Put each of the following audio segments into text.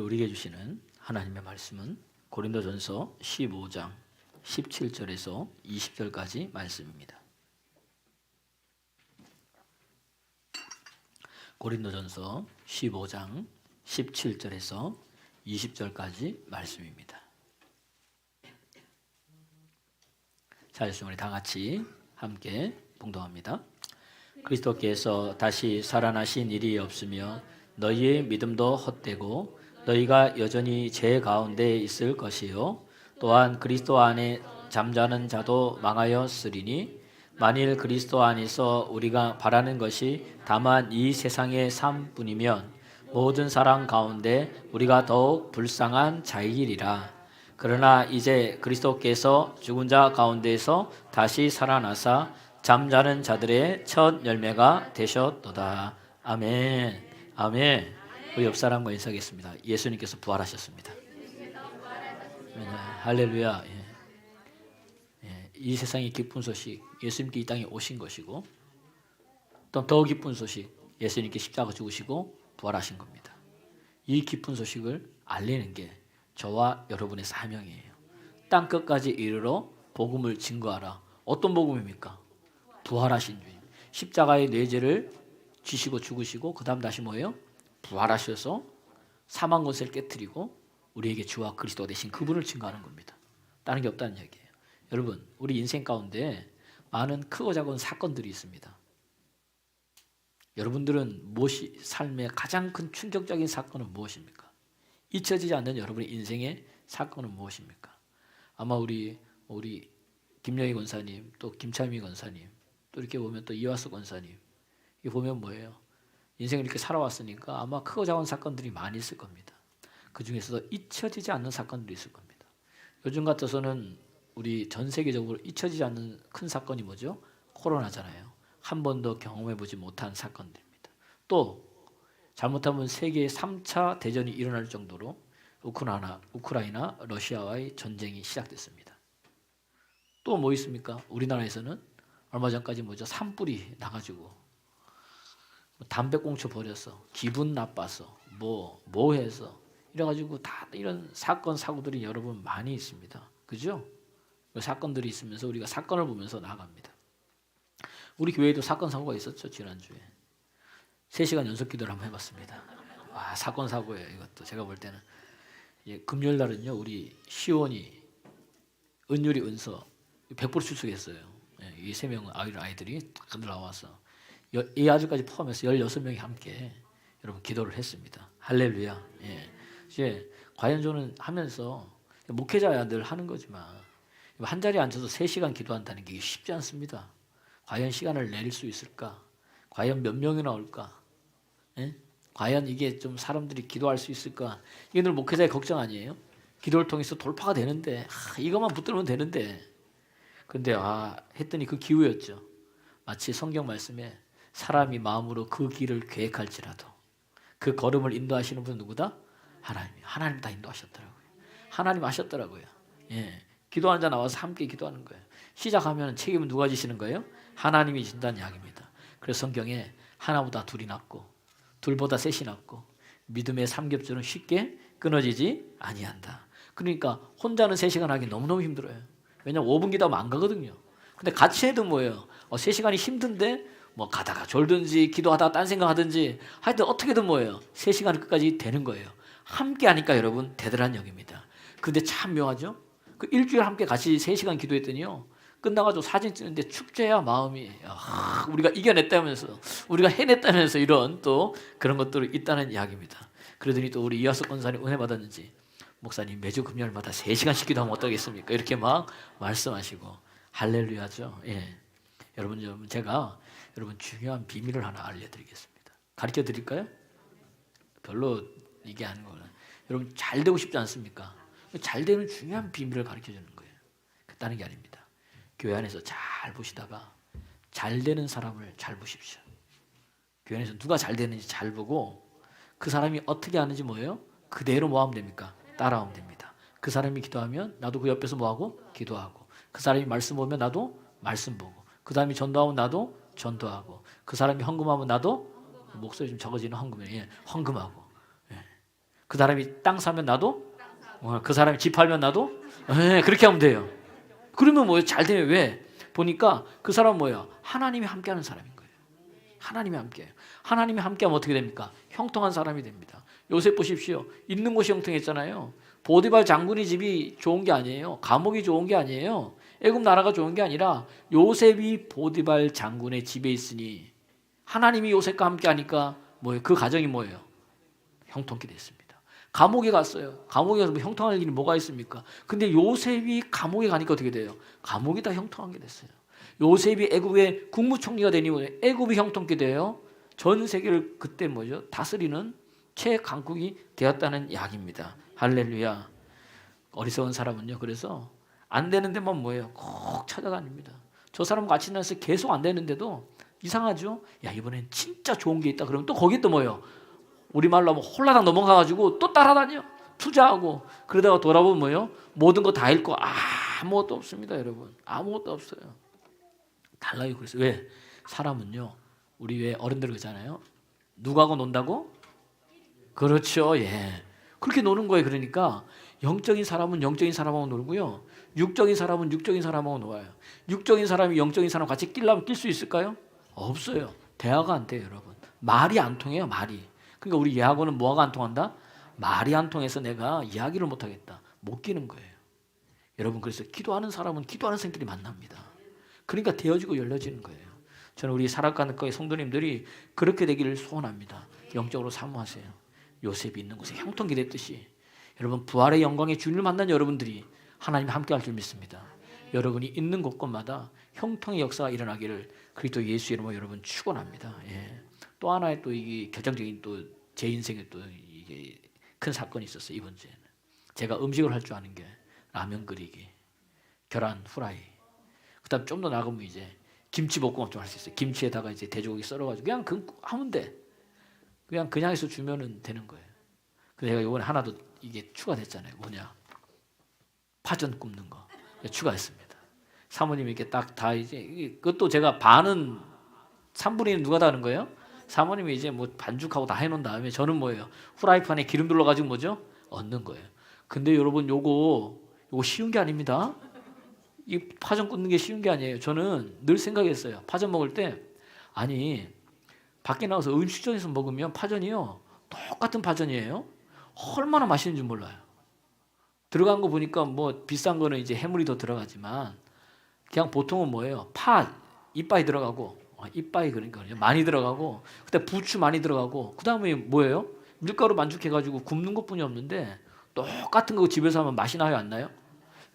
우리에게 주시는 하나님의 말씀은 고린도전서 15장 17절에서 20절까지 말씀입니다. 고린도전서 15장 17절에서 20절까지 말씀입니다. 자, 우리 다 같이 함께 봉독합니다. 그리스도께서 다시 살아나신 일이 없으며 너희의 믿음도 헛되고 너희가 여전히 죄 가운데 있을 것이요 또한 그리스도 안에 잠자는 자도 망하였으리니 만일 그리스도 안에서 우리가 바라는 것이 다만 이 세상의 삶뿐이면 모든 사람 가운데 우리가 더욱 불쌍한 자이리라. 그러나 이제 그리스도께서 죽은 자 가운데서 다시 살아나사 잠자는 자들의 첫 열매가 되셨도다. 아멘. 아멘. 우리 옆 사람과 인사하겠습니다. 예수님께서 부활하셨습니다. 할렐루야. 이 세상의 기쁜 소식, 예수님께 이 땅에 오신 것이고, 또 더 기쁜 소식, 예수님께 십자가 죽으시고 부활하신 겁니다. 이 기쁜 소식을 알리는 게 저와 여러분의 사명이에요. 땅 끝까지 이르러 복음을 증거하라. 어떤 복음입니까? 부활하신 주님. 십자가의 내 죄를 지시고 죽으시고 그 다음 다시 뭐예요? 부활하셔서 사망 권세를 깨뜨리고 우리에게 주와 그리스도가 되신 그분을 증거하는 겁니다. 다른 게 없다는 얘기예요. 여러분, 우리 인생 가운데 많은 크고 작은 사건들이 있습니다. 여러분들은 무엇이 삶의 가장 큰 충격적인 사건은 무엇입니까? 잊혀지지 않는 여러분의 인생의 사건은 무엇입니까? 아마 우리 김영희 권사님, 또 김찬미 권사님, 또 이렇게 보면 또 이화수 권사님, 이 보면 뭐예요? 인생을 이렇게 살아왔으니까 아마 크고 작은 사건들이 많이 있을 겁니다. 그 중에서도 잊혀지지 않는 사건들이 있을 겁니다. 요즘 같아서는 우리 전 세계적으로 잊혀지지 않는 큰 사건이 뭐죠? 코로나잖아요. 한 번도 경험해보지 못한 사건들입니다. 또 잘못하면 세계 3차 대전이 일어날 정도로 우크라이나 러시아와의 전쟁이 시작됐습니다. 또 뭐 있습니까? 우리나라에서는 얼마 전까지 뭐죠? 산불이 나가지고 담배꽁초 버려서 기분 나빠서 뭐 해서 이래가지고 다 이런 사건 사고들이 여러분 많이 있습니다. 그죠? 그 사건들이 있으면서 우리가 사건을 보면서 나아갑니다. 우리 교회에도 사건 사고가 있었죠. 지난주에 3시간 연속 기도를 한번 해봤습니다. 와, 사건 사고예요. 이것도 제가 볼 때는 금요일 날은요 우리 시원이 은율이 은서 100% 출석했어요. 이 3명 아이들이 다들 나와서 이 아주까지 포함해서 16명이 함께 여러분 기도를 했습니다. 할렐루야. 이제 과연 저는 하면서 목회자야 늘 하는 거지만 한 자리에 앉아서 3시간 기도한다는 게 쉽지 않습니다. 과연 시간을 낼 수 있을까? 과연 몇 명이나 올까? 과연 이게 좀 사람들이 기도할 수 있을까? 이게 늘 목회자의 걱정 아니에요? 기도를 통해서 돌파가 되는데 이것만 붙들면 되는데 근데 했더니 그 기후였죠. 마치 성경 말씀에 사람이 마음으로 그 길을 계획할지라도 그 걸음을 인도하시는 분은 누구다? 하나님 다 인도하셨더라고요. 하나님 하셨더라고요. 기도하는 자 나와서 함께 기도하는 거예요. 시작하면 책임은 누가 지시는 거예요? 하나님이 진다는 이야기입니다. 그래서 성경에 하나보다 둘이 낫고 둘보다 셋이 낫고 믿음의 삼겹줄은 쉽게 끊어지지 아니한다. 그러니까 혼자는 3시간 하기 너무너무 힘들어요. 왜냐면 5분 기도하면 안 가거든요. 근데 같이 해도 뭐예요? 3시간이 힘든데 뭐 가다가 졸든지 기도하다가 딴 생각하든지 하여튼 어떻게든 뭐예요? 3시간 끝까지 되는 거예요. 함께 하니까 여러분 대단한 영입니다. 근데 참 묘하죠? 그 일주일 함께 같이 3시간 기도했더니요. 끝나가지고 사진 찍는데 축제야 마음이. 우리가 이겨냈다면서 우리가 해냈다면서 이런 또 그런 것들이 있다는 이야기입니다. 그러더니 또 우리 이하수 권사님 은혜 받았는지 목사님 매주 금요일마다 3시간씩 기도하면 어떠겠습니까? 이렇게 막 말씀하시고 할렐루야죠. 여러분 제가 여러분 중요한 비밀을 하나 알려드리겠습니다. 가르쳐 드릴까요? 별로 이게 아닌 거는 여러분 잘 되고 싶지 않습니까? 잘 되는 중요한 비밀을 가르쳐 주는 거예요. 그딴 게 아닙니다. 교회 안에서 잘 보시다가 잘 되는 사람을 잘 보십시오. 교회 안에서 누가 잘 되는지 잘 보고 그 사람이 어떻게 하는지 뭐예요? 그대로 뭐 하면 됩니까? 따라하면 됩니다. 그 사람이 기도하면 나도 그 옆에서 뭐하고? 기도하고 그 사람이 말씀 보면 나도 말씀 보고 그 사람이 전도하면 나도 전도하고 그 사람이 헌금하면 나도 목소리 좀 적어지는 헌금하고 그 사람이 땅 사면 나도, 그 사람이 집 팔면 나도, 그렇게 하면 돼요. 그러면 뭐예요? 잘 돼요. 왜? 보니까 그 사람은 뭐예요? 하나님이 함께하는 사람인 거예요. 하나님이 함께해요. 하나님이 함께하면 어떻게 됩니까? 형통한 사람이 됩니다. 요셉 보십시오. 있는 곳이 형통했잖아요. 보디발 장군의 집이 좋은 게 아니에요. 감옥이 좋은 게 아니에요. 애굽 나라가 좋은 게 아니라 요셉이 보디발 장군의 집에 있으니 하나님이 요셉과 함께하니까 뭐예요? 그 가정이 뭐예요? 형통케 됐습니다. 감옥에 갔어요. 감옥에 가서 뭐 형통할 일이 뭐가 있습니까? 근데 요셉이 감옥에 가니까 어떻게 돼요? 감옥이 다 형통한 게 됐어요. 요셉이 애굽의 국무총리가 되니 애굽이 형통케 돼요. 전 세계를 그때 뭐죠? 다스리는 최강국이 되었다는 이야기입니다. 할렐루야. 어리석은 사람은요. 그래서 안 되는 데만 뭐예요? 꼭 찾아다닙니다. 저 사람 같이 다녀서 계속 안 되는데도 이상하죠? 야, 이번엔 진짜 좋은 게 있다. 그러면 또 거기 또 뭐예요? 우리말로 하면 홀라당 넘어가가지고 또 따라다녀. 투자하고. 그러다가 돌아보면 뭐예요? 모든 거 다 잃고 아무것도 없습니다. 여러분. 아무것도 없어요. 달라요. 그래서 왜? 사람은요. 우리 왜 어른들 그러잖아요. 누구하고 논다고? 그렇죠. 예. 그렇게 노는 거예요. 그러니까 영적인 사람은 영적인 사람하고 놀고요. 육적인 사람은 육적인 사람하고 놀아요. 육적인 사람이 영적인 사람 같이 끼려면 낄 수 있을까요? 없어요. 대화가 안 돼요, 여러분. 말이 안 통해요, 말이. 그러니까 우리 예하고는 뭐가 안 통한다? 말이 안 통해서 내가 이야기를 못 하겠다. 못 끼는 거예요. 여러분, 그래서 기도하는 사람은 기도하는 사람끼리 만납니다. 그러니까 되어지고 열려지는 거예요. 저는 우리 사랑하는 거의 성도님들이 그렇게 되기를 소원합니다. 영적으로 사모하세요. 요셉이 있는 곳에 형통이 됐듯이 여러분 부활의 영광의 주님을 만난 여러분들이 하나님과 함께할 줄 믿습니다. 여러분이 있는 곳곳마다 형통의 역사가 일어나기를 그리스도 예수 이름으로 여러분 축원합니다. 예. 또 하나의 또 이게 결정적인 또 제 인생에 또 이게 큰 사건이 있었어요. 이번 주에는 제가 음식을 할 줄 아는 게 라면 끓이기, 계란 후라이, 그다음 좀 더 나가면 이제 김치볶음밥 좀 할 수 있어요. 김치에다가 이제 돼지고기 썰어가지고 그냥 그 하면 돼. 그냥 해서 주면은 되는 거예요. 그래서 제가 이번에 하나 더 이게 추가됐잖아요. 뭐냐? 파전 굽는 거 추가했습니다. 사모님이 이렇게 딱 다 이제 그것도 제가 반은 3분의 1 누가 다 하는 거예요? 사모님이 이제 뭐 반죽하고 다 해놓은 다음에 저는 뭐예요? 후라이팬에 기름 둘러가지고 뭐죠? 얹는 거예요. 근데 여러분 요거 쉬운 게 아닙니다. 이 파전 굽는 게 쉬운 게 아니에요. 저는 늘 생각했어요. 파전 먹을 때 아니 밖에 나와서 음식점에서 먹으면 파전이요 똑같은 파전이에요. 얼마나 맛있는지 몰라요. 들어간 거 보니까 뭐 비싼 거는 이제 해물이 더 들어가지만 그냥 보통은 뭐예요? 이빠이 들어가고 이빠이 그러니까 많이 들어가고 그때 부추 많이 들어가고 그 다음에 뭐예요? 밀가루 만죽해가지고 굽는 것뿐이 없는데 똑같은 거 집에서 하면 맛이 나요 안 나요?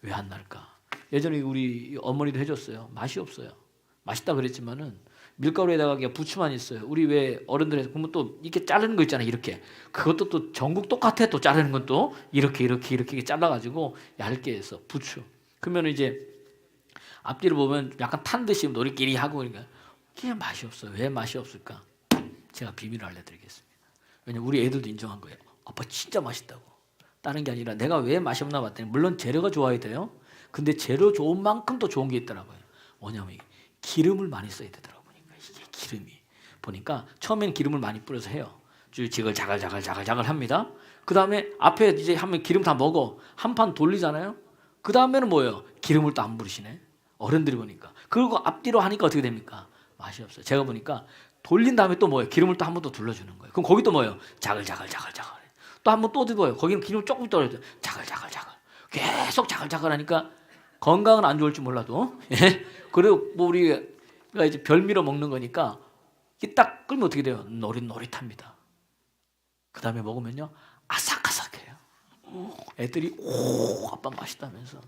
왜 안 날까? 예전에 우리 어머니도 해줬어요. 맛이 없어요. 맛있다 그랬지만은 밀가루에다가 그냥 부추만 있어요. 우리 왜 어른들에서 보면 또 이렇게 자르는 거 있잖아요. 이렇게 그것도 또 전국 똑같아. 또 자르는 건 또 이렇게 잘라가지고 얇게 해서 부추. 그러면 이제 앞뒤로 보면 약간 탄 듯이 노리끼리 하고 그러니까 그게 맛이 없어요. 왜 맛이 없을까? 제가 비밀을 알려드리겠습니다. 왜냐면 우리 애들도 인정한 거예요. 아빠 진짜 맛있다고. 다른 게 아니라 내가 왜 맛이 없나 봤더니 물론 재료가 좋아야 돼요. 근데 재료 좋은 만큼 또 좋은 게 있더라고요. 뭐냐면 기름을 많이 써야 되더라고요. 이게 기름이 보니까 처음엔 기름을 많이 뿌려서 해요. 지글 자글자글 합니다. 그 다음에 앞에 이제 하면 기름 다 먹어 한 판 돌리잖아요. 그 다음에는 뭐예요? 기름을 또 안 부르시네. 어른들이 보니까. 그리고 앞뒤로 하니까 어떻게 됩니까? 맛이 없어요. 제가 보니까 돌린 다음에 또 뭐예요? 기름을 또 한 번 더 둘러주는 거예요. 그럼 거기 또 뭐예요? 자글자글 또 한 번 또 뒤집어요. 거기는 기름 조금 떨어져요. 자글자글 계속 자글자글 하니까 건강은 안 좋을지 몰라도 예? 그리고 뭐 우리가 이제 별미로 먹는 거니까 이게 딱 끓으면 어떻게 돼요? 노릇노릇합니다. 그 다음에 먹으면요 아삭아삭해요. 애들이 아빠 맛있다면서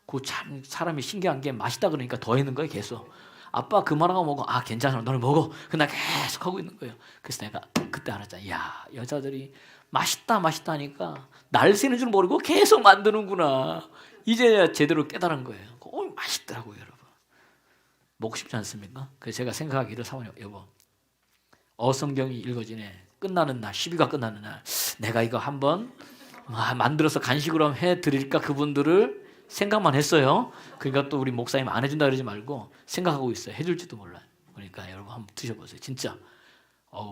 그 참 사람이 신기한 게 맛있다 그러니까 더 있는 거예요. 계속 아빠 그만하고 먹어. 괜찮아 너는 먹어. 그나 계속 하고 있는 거예요. 그래서 내가 그때 알았잖아. 야 여자들이 맛있다 하니까 날 새는 줄 모르고 계속 만드는구나. 이제야 제대로 깨달은 거예요. 맛있더라고요, 여러분. 먹고 싶지 않습니까? 그래서 제가 생각하기를 사모님, 여보, 어성경이 읽어지네. 끝나는 날, 10위가 끝나는 날, 내가 이거 한번 만들어서 간식으로 한번 해드릴까 그분들을 생각만 했어요. 그러니까 또 우리 목사님 안 해준다 그러지 말고 생각하고 있어요. 해줄지도 몰라요. 그러니까 여러분 한번 드셔보세요. 진짜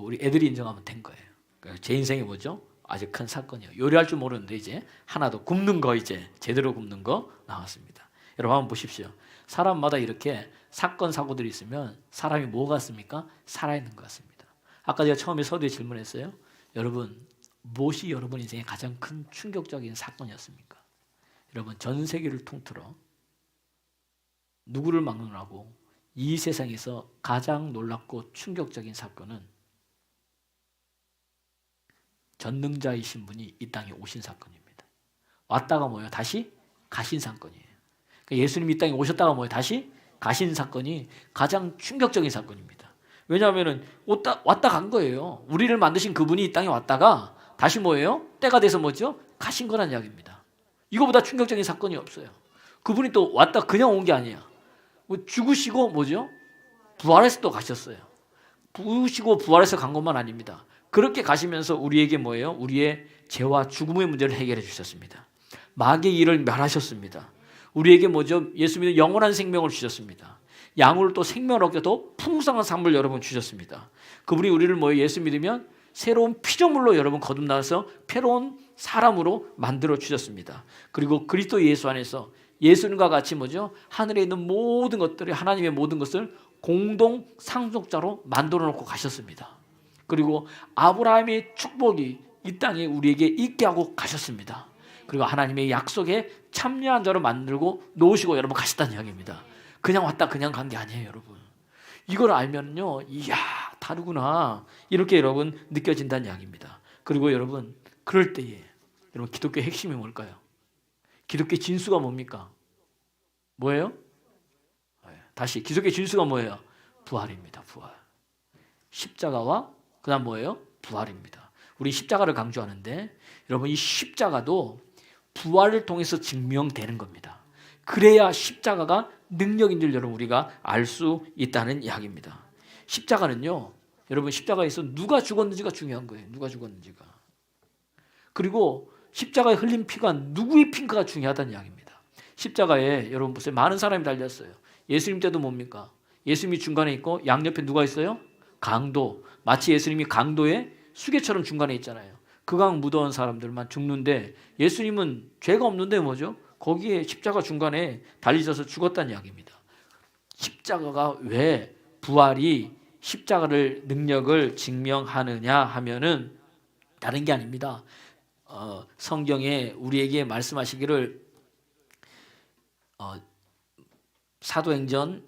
우리 애들이 인정하면 된 거예요. 그러니까 제 인생이 뭐죠? 아주 큰 사건이에요. 요리할 줄 모르는데 이제 하나 더 굽는 거, 이제 제대로 굽는 거 나왔습니다. 여러분 한번 보십시오. 사람마다 이렇게 사건 사고들이 있으면 사람이 뭐 같습니까? 살아있는 것 같습니다. 아까 제가 처음에 서두에 질문했어요. 여러분 무엇이 여러분 인생의 가장 큰 충격적인 사건이었습니까? 여러분 전 세계를 통틀어 누구를 막론하고 이 세상에서 가장 놀랍고 충격적인 사건은 전능자이신 분이 이 땅에 오신 사건입니다. 왔다가 뭐예요? 다시 가신 사건이에요. 그러니까 예수님이 이 땅에 오셨다가 뭐예요? 다시 가신 사건이 가장 충격적인 사건입니다. 왜냐하면 왔다 간 거예요. 우리를 만드신 그분이 이 땅에 왔다가 다시 뭐예요? 때가 돼서 뭐죠? 가신 거란 이야기입니다. 이거보다 충격적인 사건이 없어요. 그분이 또 왔다 그냥 온 게 아니야. 뭐 죽으시고 뭐죠? 부활해서 또 가셨어요. 죽으시고 부활해서 간 것만 아닙니다. 그렇게 가시면서 우리에게 뭐예요? 우리의 죄와 죽음의 문제를 해결해 주셨습니다. 마귀의 일을 멸하셨습니다. 우리에게 뭐죠? 예수 믿는 영원한 생명을 주셨습니다. 양으로 또 생명을 얻게 더 풍성한 삶을 여러분 주셨습니다. 그분이 우리를 뭐예요? 예수 믿으면 새로운 피조물로 여러분 거듭나서 새로운 사람으로 만들어 주셨습니다. 그리고 그리스도 예수 안에서 예수님과 같이 뭐죠? 하늘에 있는 모든 것들이 하나님의 모든 것을 공동 상속자로 만들어 놓고 가셨습니다. 그리고 아브라함의 축복이 이 땅에 우리에게 있게 하고 가셨습니다. 그리고 하나님의 약속에 참여한 자로 만들고 놓으시고 여러분 가셨다는 이야기입니다. 그냥 왔다 그냥 간 게 아니에요, 여러분. 이걸 알면요, 이야 다르구나 이렇게 여러분 느껴진다는 이야기입니다. 그리고 여러분 그럴 때에 여러분 기독교의 핵심이 뭘까요? 기독교의 진수가 뭡니까? 뭐예요? 다시 기독교의 진수가 뭐예요? 부활입니다. 부활. 십자가와 그다음 뭐예요? 부활입니다. 우리 십자가를 강조하는데 여러분 이 십자가도 부활을 통해서 증명되는 겁니다. 그래야 십자가가 능력인 줄 여러분 우리가 알 수 있다는 이야기입니다. 십자가는요, 여러분 십자가에서 누가 죽었는지가 중요한 거예요. 누가 죽었는지가. 그리고 십자가에 흘린 피가 누구의 피인가가 중요하다는 이야기입니다. 십자가에 여러분 보세요. 많은 사람이 달렸어요. 예수님 때도 뭡니까? 예수님이 중간에 있고 양옆에 누가 있어요? 강도. 마치 예수님이 강도의 수계처럼 중간에 있잖아요. 그 강 묻어온 사람들만 죽는데 예수님은 죄가 없는데 뭐죠? 거기에 십자가 중간에 달리셔서 죽었다는 이야기입니다. 십자가가 왜 부활이 십자가를 능력을 증명하느냐 하면은 다른 게 아닙니다. 성경에 우리에게 말씀하시기를 사도행전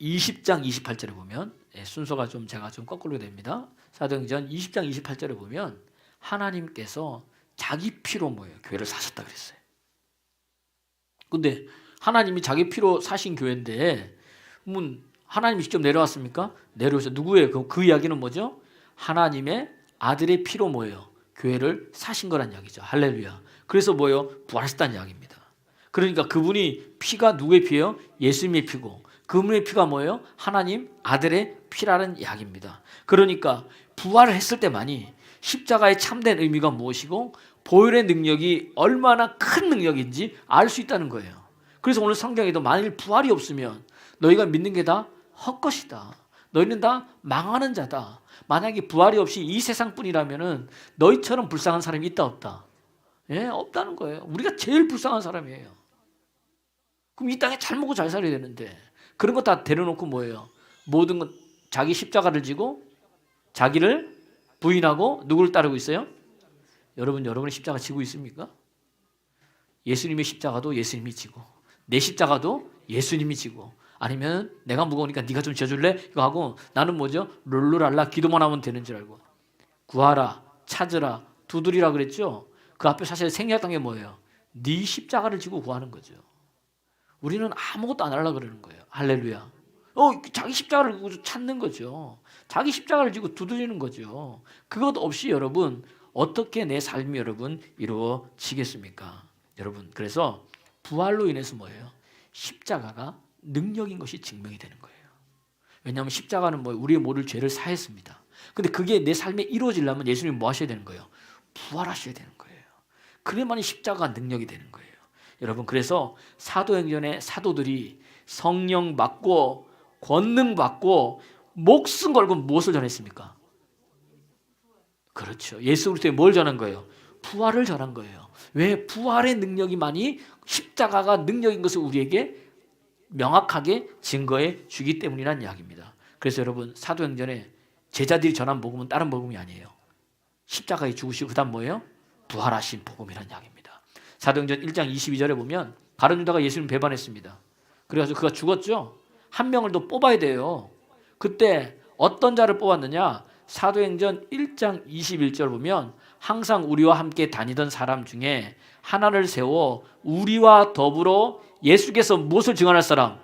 20장 28절에 보면 순서가 좀 제가 좀 거꾸로 됩니다. 사도행전 20장 28절에 보면 하나님께서 자기 피로 뭐예요? 교회를 사셨다 그랬어요. 근데 하나님이 자기 피로 사신 교회인데 하나님이 직접 내려왔습니까? 내려오셔. 누구예요? 그 이야기는 뭐죠? 하나님의 아들의 피로 뭐예요? 교회를 사신 거란 이야기죠. 할렐루야. 그래서 뭐예요? 부활하셨다는 이야기입니다. 그러니까 그분이 피가 누구의 피예요? 예수님의 피고 그분의 피가 뭐예요? 하나님 아들의 피라는 이야기입니다. 그러니까 부활을 했을 때만이 십자가의 참된 의미가 무엇이고 보혈의 능력이 얼마나 큰 능력인지 알 수 있다는 거예요. 그래서 오늘 성경에도 만일 부활이 없으면 너희가 믿는 게 다 헛것이다. 너희는 다 망하는 자다. 만약에 부활이 없이 이 세상뿐이라면은 너희처럼 불쌍한 사람이 있다 없다? 예, 없다는 거예요. 우리가 제일 불쌍한 사람이에요. 그럼 이 땅에 잘 먹고 잘 살아야 되는데 그런 거 다 데려놓고 뭐예요? 모든 것 자기 십자가를 지고 자기를 부인하고 누구를 따르고 있어요? 여러분의 십자가 지고 있습니까? 예수님의 십자가도 예수님이 지고 내 십자가도 예수님이 지고 아니면 내가 무거우니까 네가 좀 지어줄래? 이거 하고 나는 뭐죠? 룰루랄라 기도만 하면 되는 줄 알고 구하라 찾으라 두드리라 그랬죠? 그 앞에 사실 생략한 게 뭐예요? 네 십자가를 지고 구하는 거죠. 우리는 아무것도 안 하려고 그러는 거예요. 할렐루야. 자기 십자가를 지고 찾는 거죠. 자기 십자가를 지고 두드리는 거죠. 그것 없이 여러분 어떻게 내 삶이 여러분 이루어지겠습니까? 여러분 그래서 부활로 인해서 뭐예요? 십자가가 능력인 것이 증명이 되는 거예요. 왜냐하면 십자가는 뭐예요? 우리의 모든 죄를 사했습니다. 근데 그게 내 삶에 이루어지려면 예수님이 뭐 하셔야 되는 거예요? 부활하셔야 되는 거예요. 그래야만이 십자가가 능력이 되는 거예요. 여러분 그래서 사도행전의 사도들이 성령 받고 권능 받고 목숨 걸고 무엇을 전했습니까? 그렇죠. 예수 그리스도에 뭘 전한 거예요? 부활을 전한 거예요. 왜? 부활의 능력이 많이 십자가가 능력인 것을 우리에게 명확하게 증거해 주기 때문이라는 이야기입니다. 그래서 여러분 사도행전에 제자들이 전한 복음은 다른 복음이 아니에요. 십자가에 죽으시고 그 다음 뭐예요? 부활하신 복음이라는 이야기입니다. 사도행전 1장 22절에 보면 가룟 유다가 예수님 배반했습니다. 그래가지고 그가 죽었죠. 한 명을 더 뽑아야 돼요. 그때 어떤 자를 뽑았느냐? 사도행전 1장 21절 보면 항상 우리와 함께 다니던 사람 중에 하나를 세워 우리와 더불어 예수께서 무엇을 증언할 사람?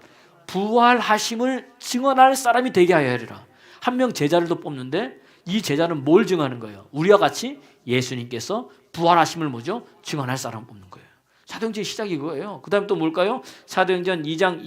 부활하심을 증언할 사람이 되게 하여 하리라. 한 명 제자를 더 뽑는데 이 제자는 뭘 증언하는 거예요? 우리와 같이 예수님께서 부활하심을 뭐죠? 증언할 사람 뽑는 거예요. 사도행전 시작이 그거예요. 그 다음에 또 뭘까요? 사도행전 2장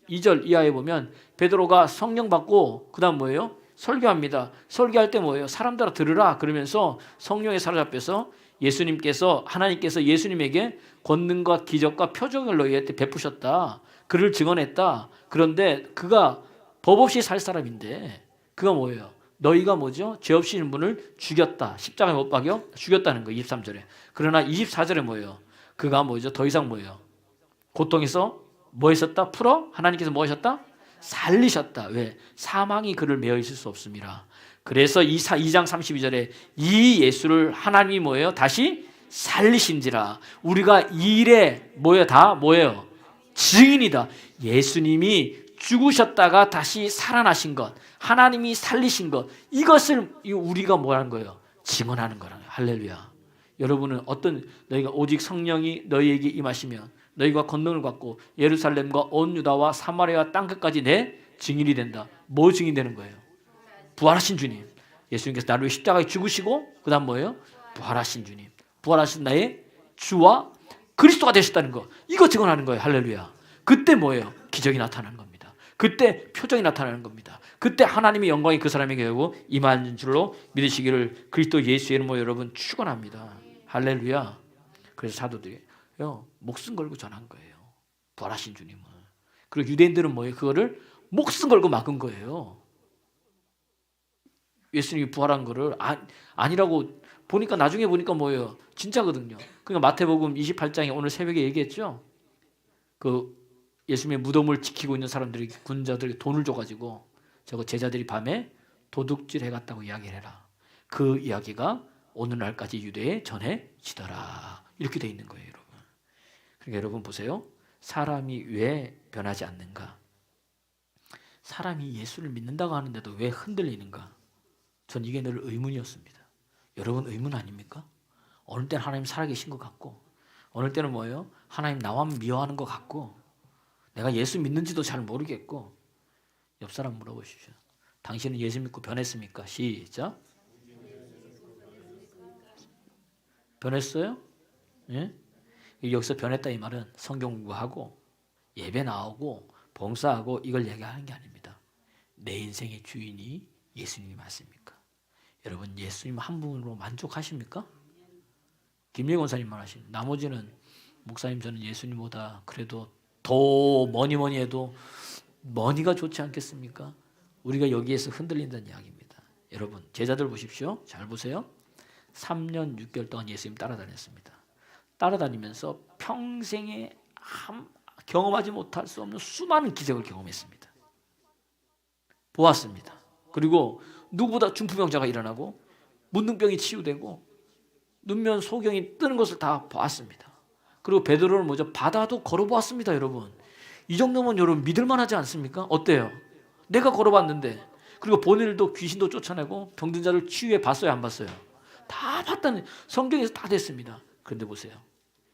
22절 이하에 보면 베드로가 성령 받고 그 다음 뭐예요? 설교합니다. 설교할 때 뭐예요? 사람들아 들으라 그러면서 성령에 사로잡혀서 예수님께서 하나님께서 예수님에게 권능과 기적과 표적을 너희한테 베푸셨다. 그를 증언했다. 그런데 그가 법 없이 살 사람인데 그가 뭐예요? 너희가 뭐죠? 죄 없이 있는 분을 죽였다. 십자가에 못 박여 죽였다는 거예요. 23절에. 그러나 24절에 뭐예요? 그가 뭐죠? 더 이상 뭐예요? 고통에서 뭐 했었다? 풀어? 하나님께서 뭐 하셨다? 살리셨다. 왜? 사망이 그를 메어 있을 수 없습니다. 그래서 2장 32절에 이 예수를 하나님이 뭐예요? 다시 살리신지라. 우리가 이 일에 뭐예요? 다 뭐예요? 증인이다. 예수님이 죽으셨다가 다시 살아나신 것, 하나님이 살리신 것, 이것을 우리가 뭐라는 거예요? 증언하는 거라는 거예요. 할렐루야. 여러분은 어떤 너희가 오직 성령이 너희에게 임하시면 너희가 권능을 받고 예루살렘과 온 유다와 사마리아 땅끝까지 내 증인이 된다. 뭐 증인이 되는 거예요? 부활하신 주님. 예수님께서 나를 위해 십자가에 죽으시고 그 다음 뭐예요? 부활하신 주님. 부활하신 나의 주와 그리스도가 되셨다는 거. 이거 증언하는 거예요. 할렐루야. 그때 뭐예요? 기적이 나타나는 겁니다. 그때 표정이 나타나는 겁니다. 그때 하나님의 영광이 그 사람에게 오고 임하는 줄로 믿으시기를 그리스도 예수의 이름으로 여러분 축원합니다. 할렐루야. 그래서 사도들이 목숨 걸고 전한 거예요. 부활하신 주님을. 그리고 유대인들은 뭐예요? 그거를 목숨 걸고 막은 거예요. 예수님이 부활한 거를 아니라고 보니까 나중에 보니까 뭐예요? 진짜거든요. 그러니까 마태복음 28장에 오늘 새벽에 얘기했죠. 그 예수님의 무덤을 지키고 있는 사람들이 군자들에게 돈을 줘가지고 저거 제자들이 밤에 도둑질 해갔다고 이야기를 해라. 그 이야기가 오늘날까지 유대에 전해지더라. 이렇게 돼 있는 거예요, 여러분. 그러니까 여러분 보세요. 사람이 왜 변하지 않는가? 사람이 예수를 믿는다고 하는데도 왜 흔들리는가? 전 이게 늘 의문이었습니다. 여러분 의문 아닙니까? 어느 때는 하나님 살아계신 것 같고 어느 때는 뭐예요? 하나님 나만 미워하는 것 같고 내가 예수 믿는지도 잘 모르겠고 옆 사람 물어보십시오. 당신은 예수 믿고 변했습니까? 시작. 변했어요? 예? 여기서 변했다 이 말은 성경 공부하고 예배 나오고 봉사하고 이걸 얘기하는 게 아닙니다. 내 인생의 주인이 예수님이 맞습니까? 여러분 예수님 한 분으로 만족하십니까? 김예건 원사님만 하십니다. 나머지는 목사님 저는 예수님보다 그래도 더 뭐니 해도 머니가 좋지 않겠습니까? 우리가 여기에서 흔들린다는 이야기입니다. 여러분 제자들 보십시오. 잘 보세요. 3년 6개월 동안 예수님 따라다녔습니다. 따라다니면서 평생에 경험하지 못할 수 없는 수많은 기적을 경험했습니다. 보았습니다. 그리고 누구보다 중풍병자가 일어나고 문둥병이 치유되고 눈면 소경이 뜨는 것을 다 보았습니다. 그리고 베드로는 뭐죠? 바다도 걸어보았습니다. 여러분 이 정도면 여러분 믿을만하지 않습니까? 어때요? 내가 걸어봤는데 그리고 본인도 귀신도 쫓아내고 병든 자를 치유해 봤어요? 안 봤어요? 다 봤다는 성경에서 다 됐습니다. 그런데 보세요.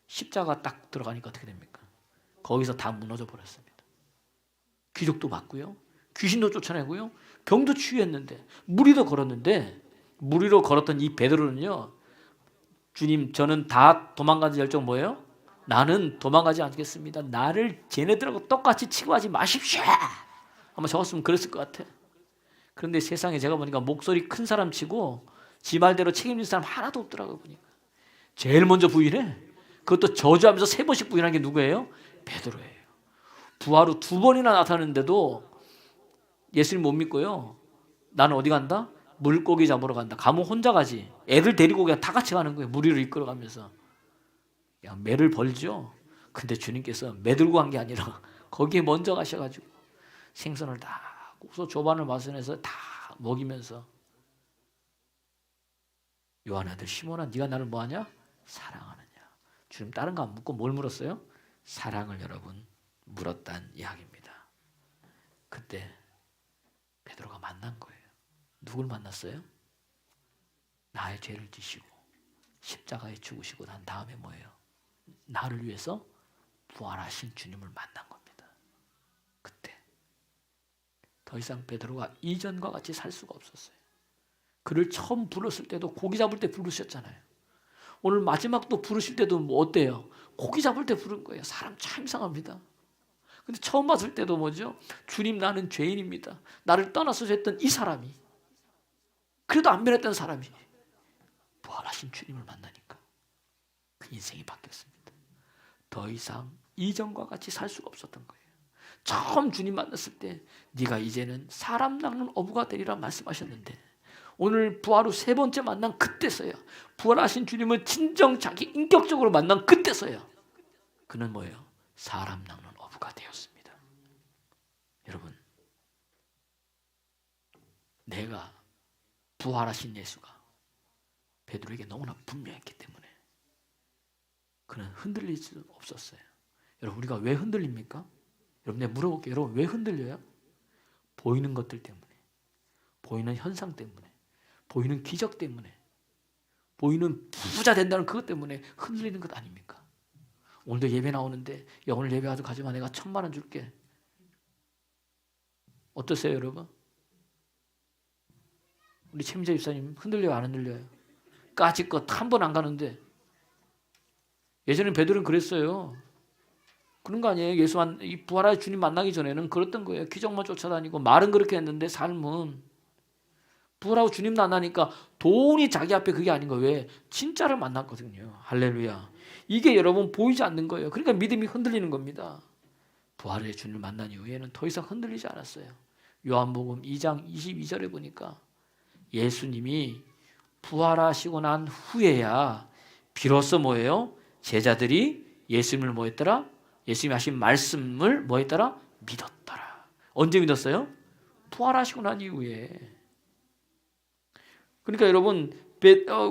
십자가 딱 들어가니까 어떻게 됩니까? 거기서 다 무너져 버렸습니다. 기적도 받고요. 귀신도 쫓아내고요. 병도 치유했는데 무리도 걸었는데 무리로 걸었던 이 베드로는요. 주님 저는 다 도망가는 열정 뭐예요? 나는 도망가지 않겠습니다. 나를 쟤네들하고 똑같이 취급하지 마십시오. 아마 적었으면 그랬을 것 같아. 그런데 세상에 제가 보니까 목소리 큰 사람 치고 지 말대로 책임질 사람 하나도 없더라고요. 보니까 제일 먼저 부인해. 그것도 저주하면서 3번씩 부인한 게 누구예요? 베드로예요. 부활 후 2번이나 나타났는데도 예수님 못 믿고요. 나는 어디 간다? 물고기 잡으러 간다. 가면 혼자 가지. 애들 데리고 그냥 다 같이 가는 거예요. 무리를 이끌어가면서. 그냥 매를 벌죠. 근데 주님께서 매 들고 간 게 아니라 거기에 먼저 가셔가지고 생선을 다 구워서 조반을 마련해서 다 먹이면서 요한 아들 시몬아 네가 나를 뭐하냐? 사랑하느냐. 주님 다른 거 안 묻고 뭘 물었어요? 사랑을 여러분 물었단 이야기입니다. 그때 베드로가 만난 거예요. 누굴 만났어요? 나의 죄를 지시고 십자가에 죽으시고 난 다음에 뭐예요? 나를 위해서 부활하신 주님을 만난 겁니다. 그때 더 이상 베드로가 이전과 같이 살 수가 없었어요. 그를 처음 불렀을 때도 고기 잡을 때 부르셨잖아요. 오늘 마지막도 부르실 때도 뭐 어때요? 고기 잡을 때 부른 거예요. 사람 참 이상합니다. 근데 처음 봤을 때도 뭐죠? 주님 나는 죄인입니다. 나를 떠나서 했던 이 사람이 그래도 안 변했던 사람이 부활하신 주님을 만나니까 그 인생이 바뀌었습니다. 더 이상 이전과 같이 살 수가 없었던 거예요. 처음 주님 만났을 때 네가 이제는 사람 낚는 어부가 되리라 말씀하셨는데 오늘 부활 후 세 번째 만난 그때서야 부활하신 주님을 진정 자기 인격적으로 만난 그때서야 그는 뭐예요? 사람 낚는 어부가 되었습니다. 여러분 내가 부활하신 예수가 베드로에게 너무나 분명했기 때문에 그는 흔들릴 수 없었어요. 여러분 우리가 왜 흔들립니까? 여러분 내가 물어볼게요. 여러분 왜 흔들려요? 보이는 것들 때문에, 보이는 현상 때문에, 보이는 기적 때문에, 보이는 부자 된다는 그것 때문에 흔들리는 것 아닙니까? 오늘도 예배 나오는데 야 오늘 예배 와서 가져가 내가 1,000만 원 줄게. 어떠세요 여러분? 우리 최민재 집사님 흔들려요 안 흔들려요? 까짓것 한 번 안 가는데 예전에 베드로는 그랬어요. 그런 거 아니에요? 이 부활의 주님 만나기 전에는 그랬던 거예요. 기적만 쫓아다니고 말은 그렇게 했는데 삶은 부활하고 주님 만나니까 돈이 자기 앞에 그게 아닌 거예요. 왜? 진짜를 만났거든요. 할렐루야. 이게 여러분 보이지 않는 거예요. 그러니까 믿음이 흔들리는 겁니다. 부활의 주님을 만난 이후에는 더 이상 흔들리지 않았어요. 요한복음 2장 22절에 보니까 예수님이 부활하시고 난 후에야 비로소 뭐예요? 제자들이 예수님을 뭐 했더라? 예수님이 하신 말씀을 뭐 했더라? 믿었더라. 언제 믿었어요? 부활하시고 난 이후에. 그러니까 여러분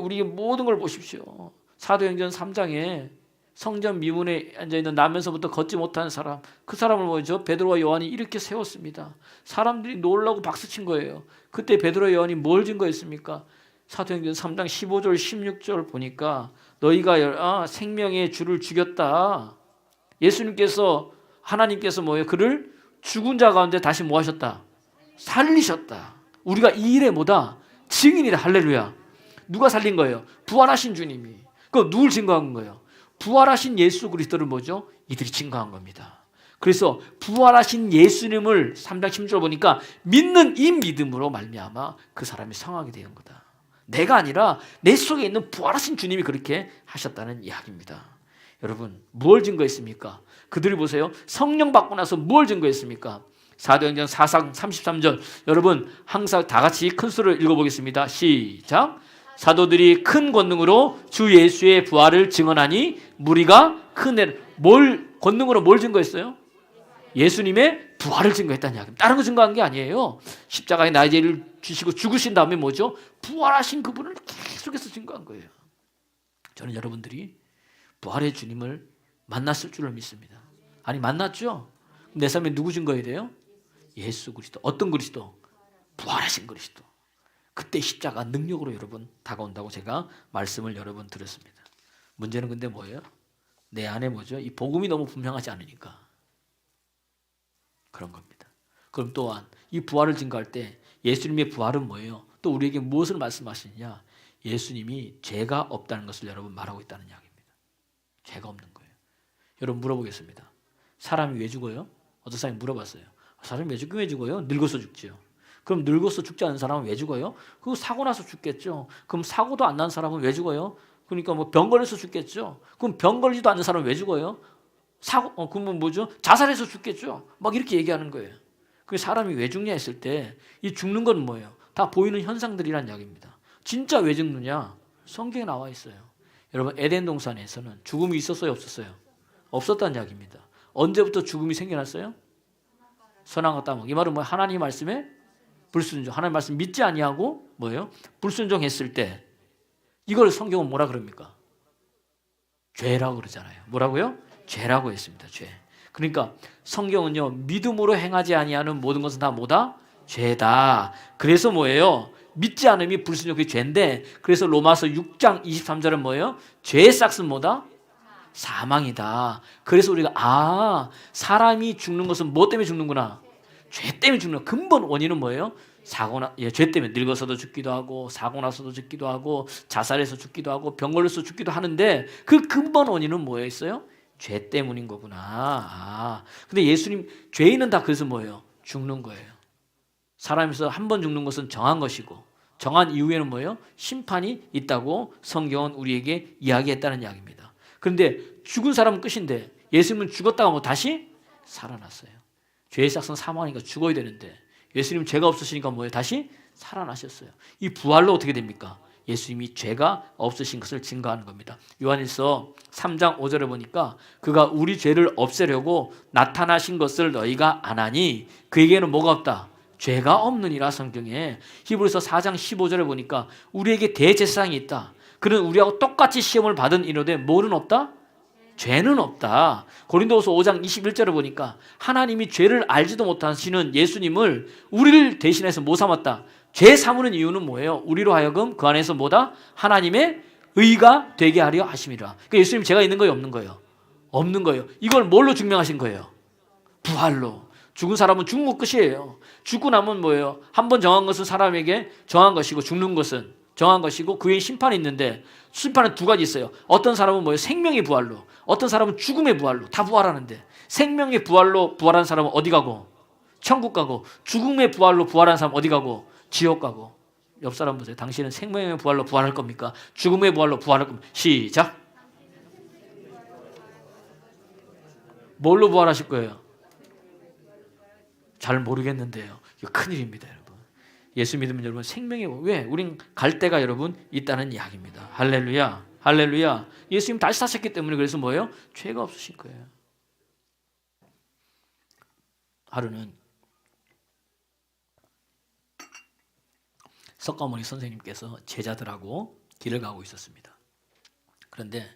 우리 모든 걸 보십시오. 사도행전 3장에 성전 미문에 앉아있는 나면서부터 걷지 못하는 사람, 그 사람을 뭐죠? 베드로와 요한이 이렇게 세웠습니다. 사람들이 놀라고 박수친 거예요. 그때 베드로와 요한이 뭘 증거했습니까? 사도행전 3장 15절 16절 보니까 너희가 생명의 주를 죽였다. 예수님께서 하나님께서 뭐예요? 그를 죽은 자 가운데 다시 뭐 하셨다? 살리셨다. 우리가 이 일에 뭐다? 증인이다. 할렐루야. 누가 살린 거예요? 부활하신 주님이. 그 누굴 증거한 거예요? 부활하신 예수 그리스도를 뭐죠? 이들이 증거한 겁니다. 그래서 부활하신 예수님을 3장 16절 보니까 믿는 이 믿음으로 말미암아 그 사람이 성하게 되는 거다. 내가 아니라 내 속에 있는 부활하신 주님이 그렇게 하셨다는 이야기입니다. 여러분 무엇을 증거했습니까? 그들이 보세요. 성령 받고 나서 무엇을 증거했습니까? 사도행전 4장 33절 여러분 항상 다 같이 큰 소리로 읽어보겠습니다. 시작. 사도들이 큰 권능으로 주 예수의 부활을 증언하니 무리가 큰 권능으로 뭘 증거했어요? 예수님의 부활을 증거했다는 이야기입니다. 다른 거 증거한 게 아니에요. 십자가에 나의 죄를 주시고 죽으신 다음에 뭐죠? 부활하신 그분을 계속해서 증거한 거예요. 저는 여러분들이 부활의 주님을 만났을 줄을 믿습니다. 아니 만났죠? 내 삶에 누구 증거해야 돼요? 예수 그리스도. 어떤 그리스도? 부활하신 그리스도. 그때 십자가 능력으로 여러분 다가온다고 제가 말씀을 여러 번 드렸습니다. 문제는 근데 뭐예요? 내 안에 뭐죠? 이 복음이 너무 분명하지 않으니까 그런 겁니다. 그럼 또한 이 부활을 증거할 때 예수님의 부활은 뭐예요? 또 우리에게 무엇을 말씀하시느냐? 예수님이 죄가 없다는 것을 여러분 말하고 있다는 이야기입니다. 죄가 없는 거예요. 여러분 물어보겠습니다. 사람이 왜 죽어요? 어떤 사람이 물어봤어요. 사람이 왜 죽어요? 늙어서 죽지요. 그럼 늙어서 죽지 않은 사람은 왜 죽어요? 그거 사고 나서 죽겠죠. 그럼 사고도 안 난 사람은 왜 죽어요? 그러니까 뭐 병 걸려서 죽겠죠. 그럼 병 걸리지도 않는 사람은 왜 죽어요? 그러면 뭐죠? 자살해서 죽겠죠. 막 이렇게 얘기하는 거예요. 그 사람이 왜 죽냐 했을 때 이 죽는 건 뭐예요? 다 보이는 현상들이란 이야기입니다. 진짜 왜 죽느냐? 성경에 나와 있어요. 여러분 에덴 동산에서는 죽음이 있었어요, 없었어요? 없었다는 이야기입니다. 언제부터 죽음이 생겨났어요? 선악과 따먹. 이 말은 뭐예요? 하나님 말씀에 불순종. 하나님 말씀 믿지 아니하고 뭐예요? 불순종했을 때 이걸 성경은 뭐라 그럽니까? 죄라고 그러잖아요. 뭐라고요? 죄라고 했습니다. 죄. 그러니까 성경은요, 믿음으로 행하지 아니하는 모든 것은 다 뭐다? 죄다. 그래서 뭐예요? 믿지 않음이 불순종, 그게 죄인데, 그래서 로마서 6장 23절은 뭐예요? 죄의 싹은 뭐다? 사망이다. 그래서 우리가 사람이 죽는 것은 뭐 때문에 죽는구나? 죄 때문에 죽는 근본 원인은 뭐예요? 죄 때문에 늙어서도 죽기도 하고, 사고 나서도 죽기도 하고, 자살해서 죽기도 하고, 병 걸려서 죽기도 하는데, 그 근본 원인은 뭐에 있어요? 죄 때문인 거구나. 근데 예수님, 죄인은 다 그래서 뭐예요? 죽는 거예요. 사람에서 한 번 죽는 것은 정한 것이고, 정한 이후에는 뭐예요? 심판이 있다고 성경은 우리에게 이야기했다는 이야기입니다. 그런데 죽은 사람은 끝인데, 예수님은 죽었다가 뭐 다시 살아났어요. 죄의 싹은 사망이니까 죽어야 되는데, 예수님 죄가 없으시니까 뭐예요? 다시 살아나셨어요. 이 부활로 어떻게 됩니까? 예수님이 죄가 없으신 것을 증거하는 겁니다. 요한일서 3장 5절에 보니까 그가 우리 죄를 없애려고 나타나신 것을 너희가 아나니 그에게는 뭐가 없다? 죄가 없느니라. 성경에 히브리서 4장 15절에 보니까 우리에게 대제사장이 있다. 그는 우리하고 똑같이 시험을 받은 이로되 뭐는 없다? 죄는 없다. 고린도후서 5장 21절을 보니까 하나님이 죄를 알지도 못하시는 예수님을 우리를 대신해서 뭐 삼았다? 죄 삼으는 이유는 뭐예요? 우리로 하여금 그 안에서 뭐다? 하나님의 의가 되게 하려 하심이라. 그러니까 예수님 죄가 있는 거예요, 없는 거예요? 없는 거예요. 이걸 뭘로 증명하신 거예요? 부활로. 죽은 사람은 죽은 것 끝이에요. 죽고 나면 뭐예요? 한 번 정한 것은 사람에게 정한 것이고 죽는 것은 정한 것이고 그 외에 심판이 있는데 심판은 두 가지 있어요. 어떤 사람은 뭐예요? 생명의 부활로, 어떤 사람은 죽음의 부활로. 다 부활하는데 생명의 부활로 부활한 사람은 어디 가고? 천국 가고. 죽음의 부활로 부활한 사람은 어디 가고? 지옥 가고. 옆 사람 보세요. 당신은 생명의 부활로 부활할 겁니까? 죽음의 부활로 부활할 겁니까? 시작. 뭘로 부활하실 거예요? 잘 모르겠는데요. 이거 큰일입니다, 여러분. 예수 믿으면 여러분 생명의 왜? 우린 갈 데가 여러분 있다는 이야기입니다. 할렐루야. 할렐루야. 예수님 다시 사셨기 때문에 그래서 뭐예요? 죄가 없으신 거예요. 하루는 석가모니 선생님께서 제자들하고 길을 가고 있었습니다. 그런데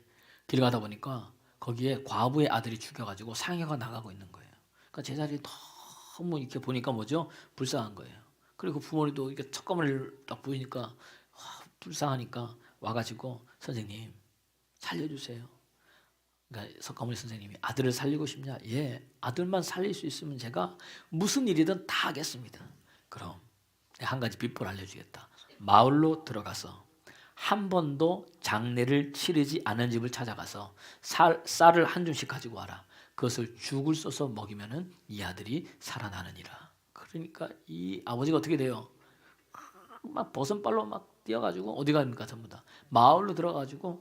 길 가다 보니까 거기에 과부의 아들이 죽여가지고 상해가 나가고 있는 거예요. 그러니까 제자들이 너무 이렇게 보니까 뭐죠? 불쌍한 거예요. 그리고 부모님도 이렇게 석가모니를 딱 보이니까 불쌍하니까 와가지고 선생님 살려주세요. 그러니까 석가모니 선생님이 아들을 살리고 싶냐? 예, 아들만 살릴 수 있으면 제가 무슨 일이든 다 하겠습니다. 그럼 한 가지 비법을 알려주겠다. 마을로 들어가서 한 번도 장례를 치르지 않은 집을 찾아가서 쌀을 한 줌씩 가지고 와라. 그것을 죽을 써서 먹이면은 이 아들이 살아나느니라. 그러니까 이 아버지가 어떻게 돼요? 막 버선발로 막 뛰어가지고 어디 갑니까? 전부 다 마을로 들어가지고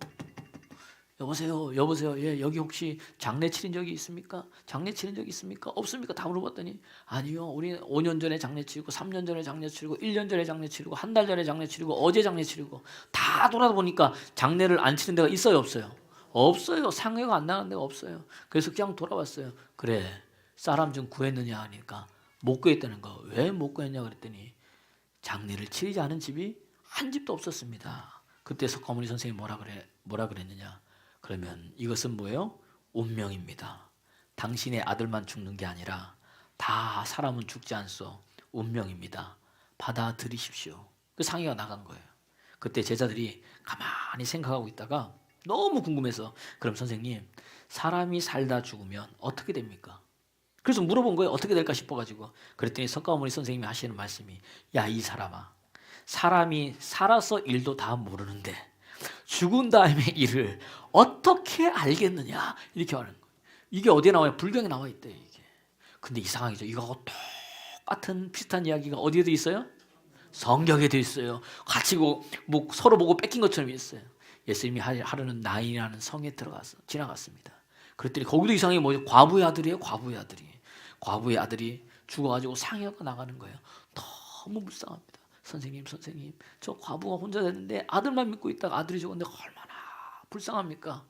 여보세요, 여보세요. 예, 여기 혹시 장례 치른 적이 있습니까? 장례 치른 적이 있습니까? 없습니까? 다 물어봤더니 아니요, 우리 5년 전에 장례 치르고 3년 전에 장례 치르고 1년 전에 장례 치르고 한 달 전에 장례 치르고 어제 장례 치르고 다 돌아보니까 장례를 안 치른 데가 있어요, 없어요? 없어요. 상해가 안 나는 데가 없어요. 그래서 그냥 돌아왔어요. 그래, 사람 좀 구했느냐 하니까 못 구했다는 거. 왜 못 구했냐 그랬더니 장례를 치르지 않은 집이 한 집도 없었습니다. 그때 석가모니 선생님이 뭐라 그랬느냐? 그러면 이것은 뭐예요? 운명입니다. 당신의 아들만 죽는 게 아니라 다 사람은 죽지 않소. 운명입니다. 받아들이십시오. 그 상의가 나간 거예요. 그때 제자들이 가만히 생각하고 있다가 너무 궁금해서 그럼 선생님 사람이 살다 죽으면 어떻게 됩니까? 그래서 물어본 거예요. 어떻게 될까 싶어가지고. 그랬더니 석가모니 선생님이 하시는 말씀이 야, 이 사람아, 사람이 살아서 일도 다 모르는데 죽은 다음에 일을 어떻게 알겠느냐 이렇게 하는 거예요. 이게 어디에 나와요? 불경에 나와 있대요. 이게. 근데 이상하죠. 이거하고 똑같은 비슷한 이야기가 어디에도 있어요? 성경에도 있어요. 같이 뭐 서로 보고 뺏긴 것처럼 있어요. 예수님이 하루는 나인이라는 성에 들어가서 지나갔습니다. 그랬더니 거기도 이상하게 뭐죠? 과부의 아들이에요. 과부의 아들이. 과부의 아들이 죽어가지고 상해가 나가는 거예요. 너무 불쌍합니다. 선생님 저 과부가 혼자 됐는데 아들만 믿고 있다가 아들이 죽었는데 얼마나 불쌍합니까?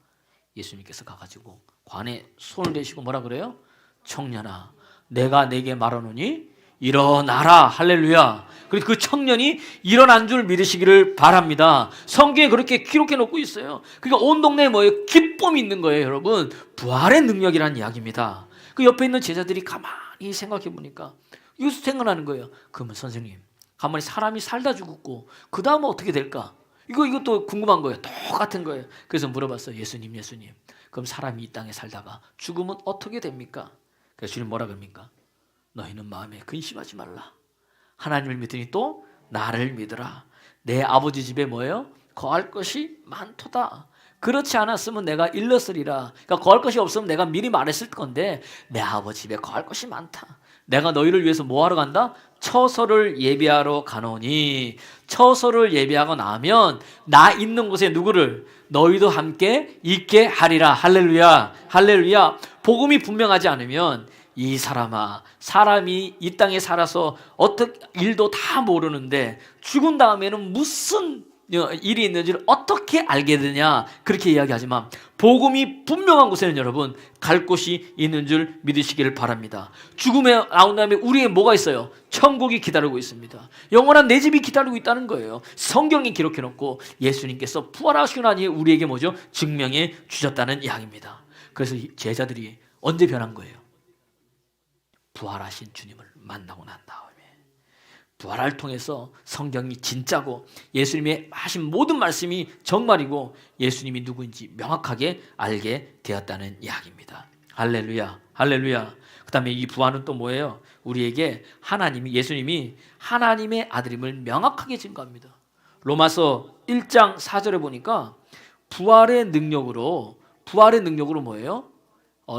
예수님께서 가가지고 관에 손을 대시고 뭐라 그래요? 청년아, 내가 내게 말하노니 일어나라. 할렐루야. 그래서 그 청년이 일어난 줄 믿으시기를 바랍니다. 성경에 그렇게 기록해 놓고 있어요. 그러니까 온 동네에 뭐예요? 기쁨이 있는 거예요, 여러분. 부활의 능력이라는 이야기입니다. 그 옆에 있는 제자들이 가만히 생각해 보니까 이것도 생각나는 거예요. 그러면 선생님, 가만히 사람이 살다 죽었고 그 다음은 어떻게 될까? 이것도 궁금한 거예요. 똑같은 거예요. 그래서 물어봤어요. 예수님. 그럼 사람이 이 땅에 살다가 죽으면 어떻게 됩니까? 그래서 주님 뭐라 그럽니까? 너희는 마음에 근심하지 말라. 하나님을 믿으니 또 나를 믿으라. 내 아버지 집에 뭐예요? 거할 것이 많도다. 그렇지 않았으면 내가 일렀으리라. 그러니까 거할 것이 없으면 내가 미리 말했을 건데 내 아버지 집에 거할 것이 많다. 내가 너희를 위해서 뭐하러 간다? 처소를 예비하러 가노니. 처소를 예비하고 나면 나 있는 곳에 누구를? 너희도 함께 있게 하리라. 할렐루야. 할렐루야. 복음이 분명하지 않으면 이 사람이 이 땅에 살아서 어떻게 일도 다 모르는데 죽은 다음에는 무슨 일이 있는지를 어떻게 알게 되냐, 그렇게 이야기하지만 복음이 분명한 곳에는 여러분 갈 곳이 있는 줄 믿으시기를 바랍니다. 죽음에 나온 다음에 우리의 뭐가 있어요? 천국이 기다리고 있습니다. 영원한 내 집이 기다리고 있다는 거예요. 성경에 기록해 놓고 예수님께서 부활하시고 나니 우리에게 뭐죠? 증명해 주셨다는 이야기입니다. 그래서 제자들이 언제 변한 거예요? 부활하신 주님을 만나고 난 다음에, 부활을 통해서 성경이 진짜고 예수님의 하신 모든 말씀이 정말이고 예수님이 누구인지 명확하게 알게 되었다는 이야기입니다. 할렐루야. 할렐루야. 그 다음에 이 부활은 또 뭐예요? 우리에게 예수님이 하나님의 아들임을 명확하게 증거합니다. 로마서 1장 4절에 보니까 부활의 능력으로 뭐예요?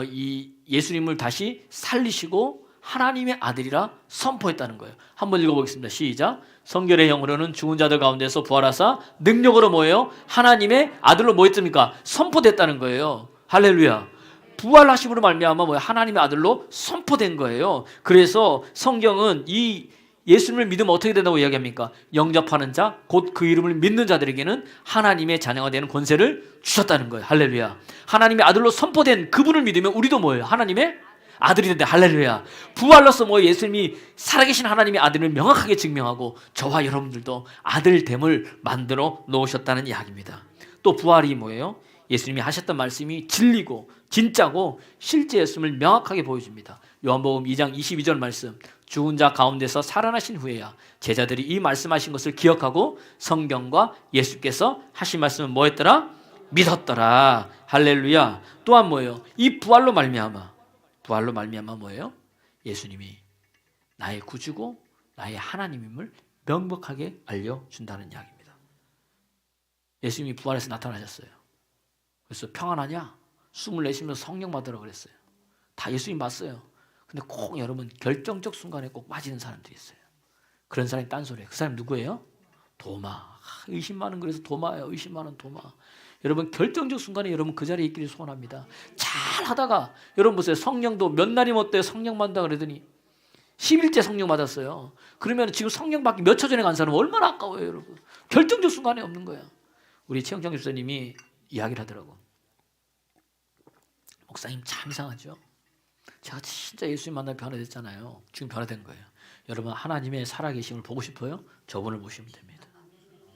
이 예수님을 다시 살리시고 하나님의 아들이라 선포했다는 거예요. 한번 읽어보겠습니다. 시작. 성결의 영으로는 죽은 자들 가운데서 부활하사 능력으로 뭐예요? 하나님의 아들로 뭐 했습니까? 선포됐다는 거예요. 할렐루야. 부활하심으로 말미암아 뭐예요? 하나님의 아들로 선포된 거예요. 그래서 성경은 이 예수님을 믿으면 어떻게 된다고 이야기합니까? 영접하는 자, 곧 그 이름을 믿는 자들에게는 하나님의 자녀가 되는 권세를 주셨다는 거예요. 할렐루야. 하나님의 아들로 선포된 그분을 믿으면 우리도 뭐예요? 하나님의 아들이 된다. 할렐루야. 부활로서 뭐예요? 예수님이 살아계신 하나님의 아들을 명확하게 증명하고 저와 여러분들도 아들됨을 만들어 놓으셨다는 이야기입니다. 또 부활이 뭐예요? 예수님이 하셨던 말씀이 진리고 진짜고 실제였음을 명확하게 보여줍니다. 요한복음 2장 22절 말씀, 죽은 자 가운데서 살아나신 후에야 제자들이 이 말씀하신 것을 기억하고 성경과 예수께서 하신 말씀은 뭐였더라? 믿었더라. 할렐루야. 또한 뭐예요? 이 부활로 말미암아 뭐예요? 예수님이 나의 구주고 나의 하나님임을 명백하게 알려준다는 이야기입니다. 예수님이 부활해서 나타나셨어요. 그래서 평안하냐? 숨을 내쉬면서 성령 받으라고 그랬어요. 다 예수님 봤어요. 근데 꼭 여러분 결정적 순간에 꼭 빠지는 사람들이 있어요. 그런 사람이 딴소리예요. 그 사람 누구예요? 도마. 의심 많은, 그래서 도마예요. 의심 많은 도마. 여러분 결정적 순간에 여러분 그 자리에 있기를 소원합니다. 잘 하다가 여러분 보세요. 성령도 몇 날이 못 돼요. 성령 받는다 그러더니 10일째 성령 받았어요. 그러면 지금 성령 받기 몇 초 전에 간 사람은 얼마나 아까워요, 여러분. 결정적 순간에 없는 거야. 우리 최영정 교수님이 이야기를 하더라고. 목사님 참 이상하죠. 제가 진짜 예수님 만나면 변화됐잖아요. 지금 변화된 거예요. 여러분 하나님의 살아계심을 보고 싶어요? 저분을 보시면 됩니다.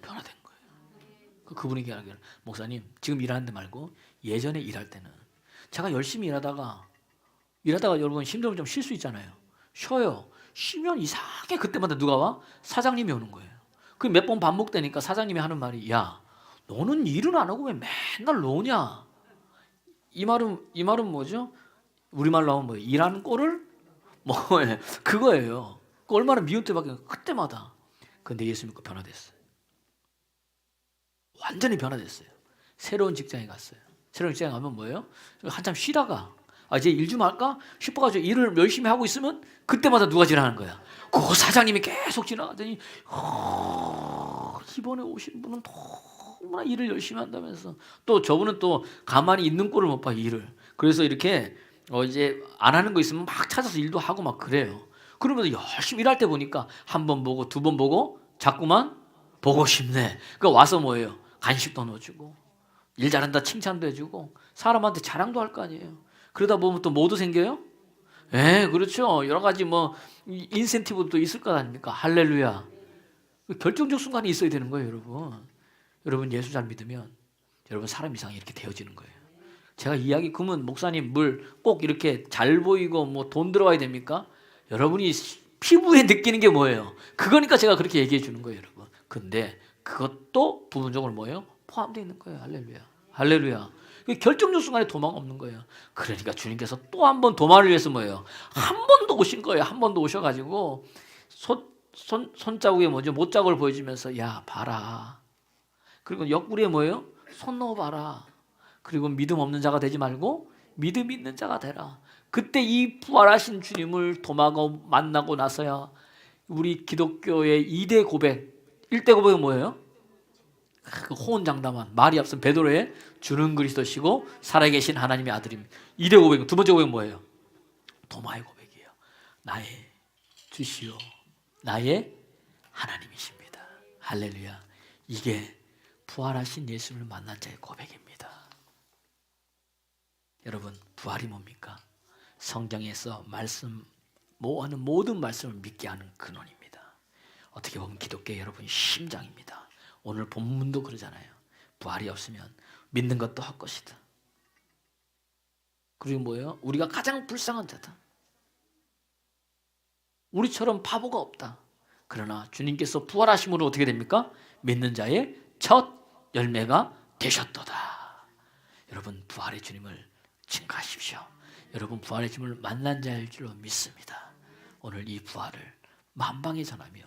변화된 거예요. 그분이 이야기를, 목사님 지금 일하는데 말고 예전에 일할 때는 제가 열심히 일하다가 여러분 힘들면 좀 쉴 수 있잖아요. 쉬어요. 쉬면 이상하게 그때마다 누가 와? 사장님이 오는 거예요. 그 몇 번 반복되니까 사장님이 하는 말이, 야 너는 일은 안 하고 왜 맨날 노냐? 이 말은 뭐죠? 우리말로 하면 뭐예요? 일하는 꼴을 뭐예요? 그거예요. 그 얼마나 미운 때밖에 그때마다. 근데 예수 믿고 변화됐어요. 완전히 변화됐어요. 새로운 직장에 갔어요. 새로운 직장에 가면 뭐예요? 한참 쉬다가 이제 일 좀 할까 싶어가지고 일을 열심히 하고 있으면 그때마다 누가 지나가는 거야? 그 사장님이 계속 지나가더니 이번에 오신 분은 너무나 일을 열심히 한다면서, 또 저분은 또 가만히 있는 꼴을 못 봐, 일을. 그래서 이렇게 이제 안 하는 거 있으면 막 찾아서 일도 하고 막 그래요. 그러면서 열심히 일할 때 보니까 한 번 보고 두 번 보고 자꾸만 보고 싶네. 그러니까 와서 뭐예요? 간식도 넣어주고 일 잘한다 칭찬도 해주고 사람한테 자랑도 할 거 아니에요. 그러다 보면 또 뭐도 생겨요? 예, 그렇죠. 여러 가지 뭐 인센티브도 있을 거 아닙니까? 할렐루야. 결정적 순간이 있어야 되는 거예요, 여러분. 여러분 예수 잘 믿으면 여러분 사람 이상이 이렇게 되어지는 거예요. 제가 이야기 그러면 목사님 물 꼭 이렇게 잘 보이고 뭐 돈 들어가야 됩니까? 여러분이 피부에 느끼는 게 뭐예요? 그거니까 제가 그렇게 얘기해 주는 거예요, 여러분. 근데 그것도 부분적으로 뭐예요? 포함되어 있는 거예요. 할렐루야. 할렐루야. 결정적 순간에 도망 없는 거예요. 그러니까 주님께서 또 한 번 도마를 위해서 뭐예요? 한 번 더 오신 거예요. 한 번 더 오셔가지고 손자국에 뭐죠? 못자국을 보여주면서 야 봐라. 그리고 옆구리에 뭐예요? 손 넣어봐라. 그리고 믿음 없는 자가 되지 말고 믿음 있는 자가 되라. 그때 이 부활하신 주님을 도마가 만나고 나서야 우리 기독교의 2대 고백, 1대 고백은 뭐예요? 그 호언장담한 말이 앞선 베드로의 주는 그리스도시고 살아계신 하나님의 아들입니다. 2대 고백, 두 번째 고백은 뭐예요? 도마의 고백이에요. 나의 주시오, 나의 하나님이십니다. 할렐루야. 이게 부활하신 예수를 만난 자의 고백입니다. 여러분 부활이 뭡니까? 성경에서 말씀 모아는 모든 말씀을 믿게 하는 근원입니다. 어떻게 보면 기독교 여러분 심장입니다. 오늘 본문도 그러잖아요. 부활이 없으면 믿는 것도 헛것이다. 그리고 뭐예요? 우리가 가장 불쌍한 자다. 우리처럼 바보가 없다. 그러나 주님께서 부활하심으로 어떻게 됩니까? 믿는 자의 첫 열매가 되셨도다. 여러분 부활의 주님을 증거하십시오. 여러분 부활의 주님을 만난 자일 줄로 믿습니다. 오늘 이 부활을 만방에 전하며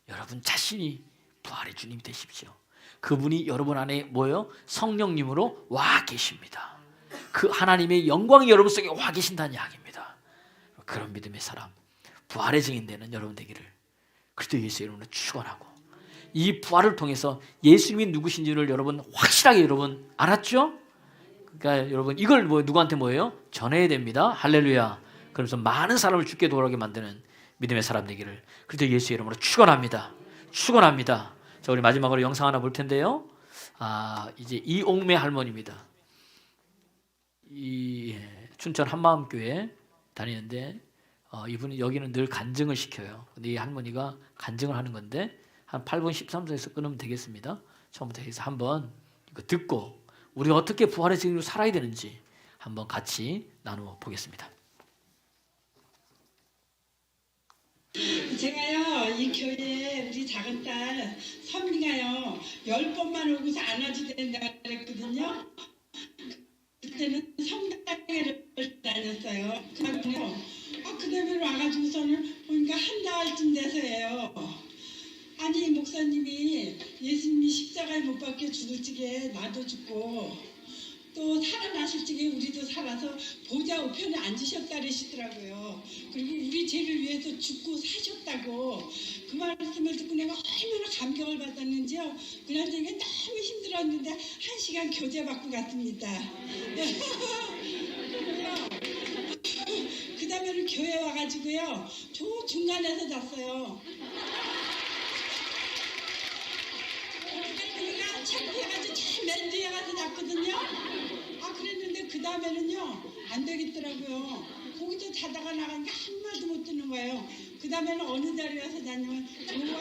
여러분 자신이 부활의 주님이 되십시오. 그분이 여러분 안에 뭐예요? 성령님으로 와 계십니다. 그 하나님의 영광이 여러분 속에 와 계신다는 이야기입니다. 그런 믿음의 사람, 부활의 증인되는 여러분 되기를 그리스도 예수 이름으로 축원하고, 이 부활을 통해서 예수님이 누구신지를 여러분 확실하게 여러분 알았죠? 그러니까 여러분 이걸 누구한테 뭐예요? 전해야 됩니다. 할렐루야. 그러면서 많은 사람을 죽게 돌아오게 만드는 믿음의 사람 되기를 그리스도 예수 이름으로 축원합니다. 축원합니다. 자, 우리 마지막으로 영상 하나 볼 텐데요. 이제 이옥매 할머니입니다. 춘천 한마음교회 다니는데 이분이 여기는 늘 간증을 시켜요. 근데 이 할머니가 간증을 하는 건데 한 8분 13초에서 끊으면 되겠습니다. 처음부터 해서 한번 이거 듣고 우리가 어떻게 부활의 증인으로 살아야 되는지 한번 같이 나누어 보겠습니다. 제가요 이 교회에 우리 작은 딸 선미가요 10번만 오고서 안아도 된다고 그랬거든요. 그때는 성당회를 다녔어요. 그다음에 와가지고서는 보니까 한 달쯤 돼서예요. 아니 목사님이 예수님이 십자가에 못 박혀 죽을 적에 나도 죽고 또 살아나실 적에 우리도 살아서 보좌 우편에 앉으셨다 그러시더라고요. 그리고 우리 죄를 위해서 죽고 사셨다고 그 말씀을 듣고 내가 얼마나 감격을 받았는지요. 그날 저녁에 너무 힘들었는데 1시간 교제 받고 갔습니다. 그 다음에는 교회 와가지고요 저 중간에서 잤어요. 그러니까 창피해가지고 저 맨 뒤에 가서 잤거든요. 그랬는데 그 다음에는요 안 되겠더라고요. 거기서 자다가 나가니까 한 말도 못 듣는 거예요. 그 다음에는 어느 자리에 와서 잤냐면 자리에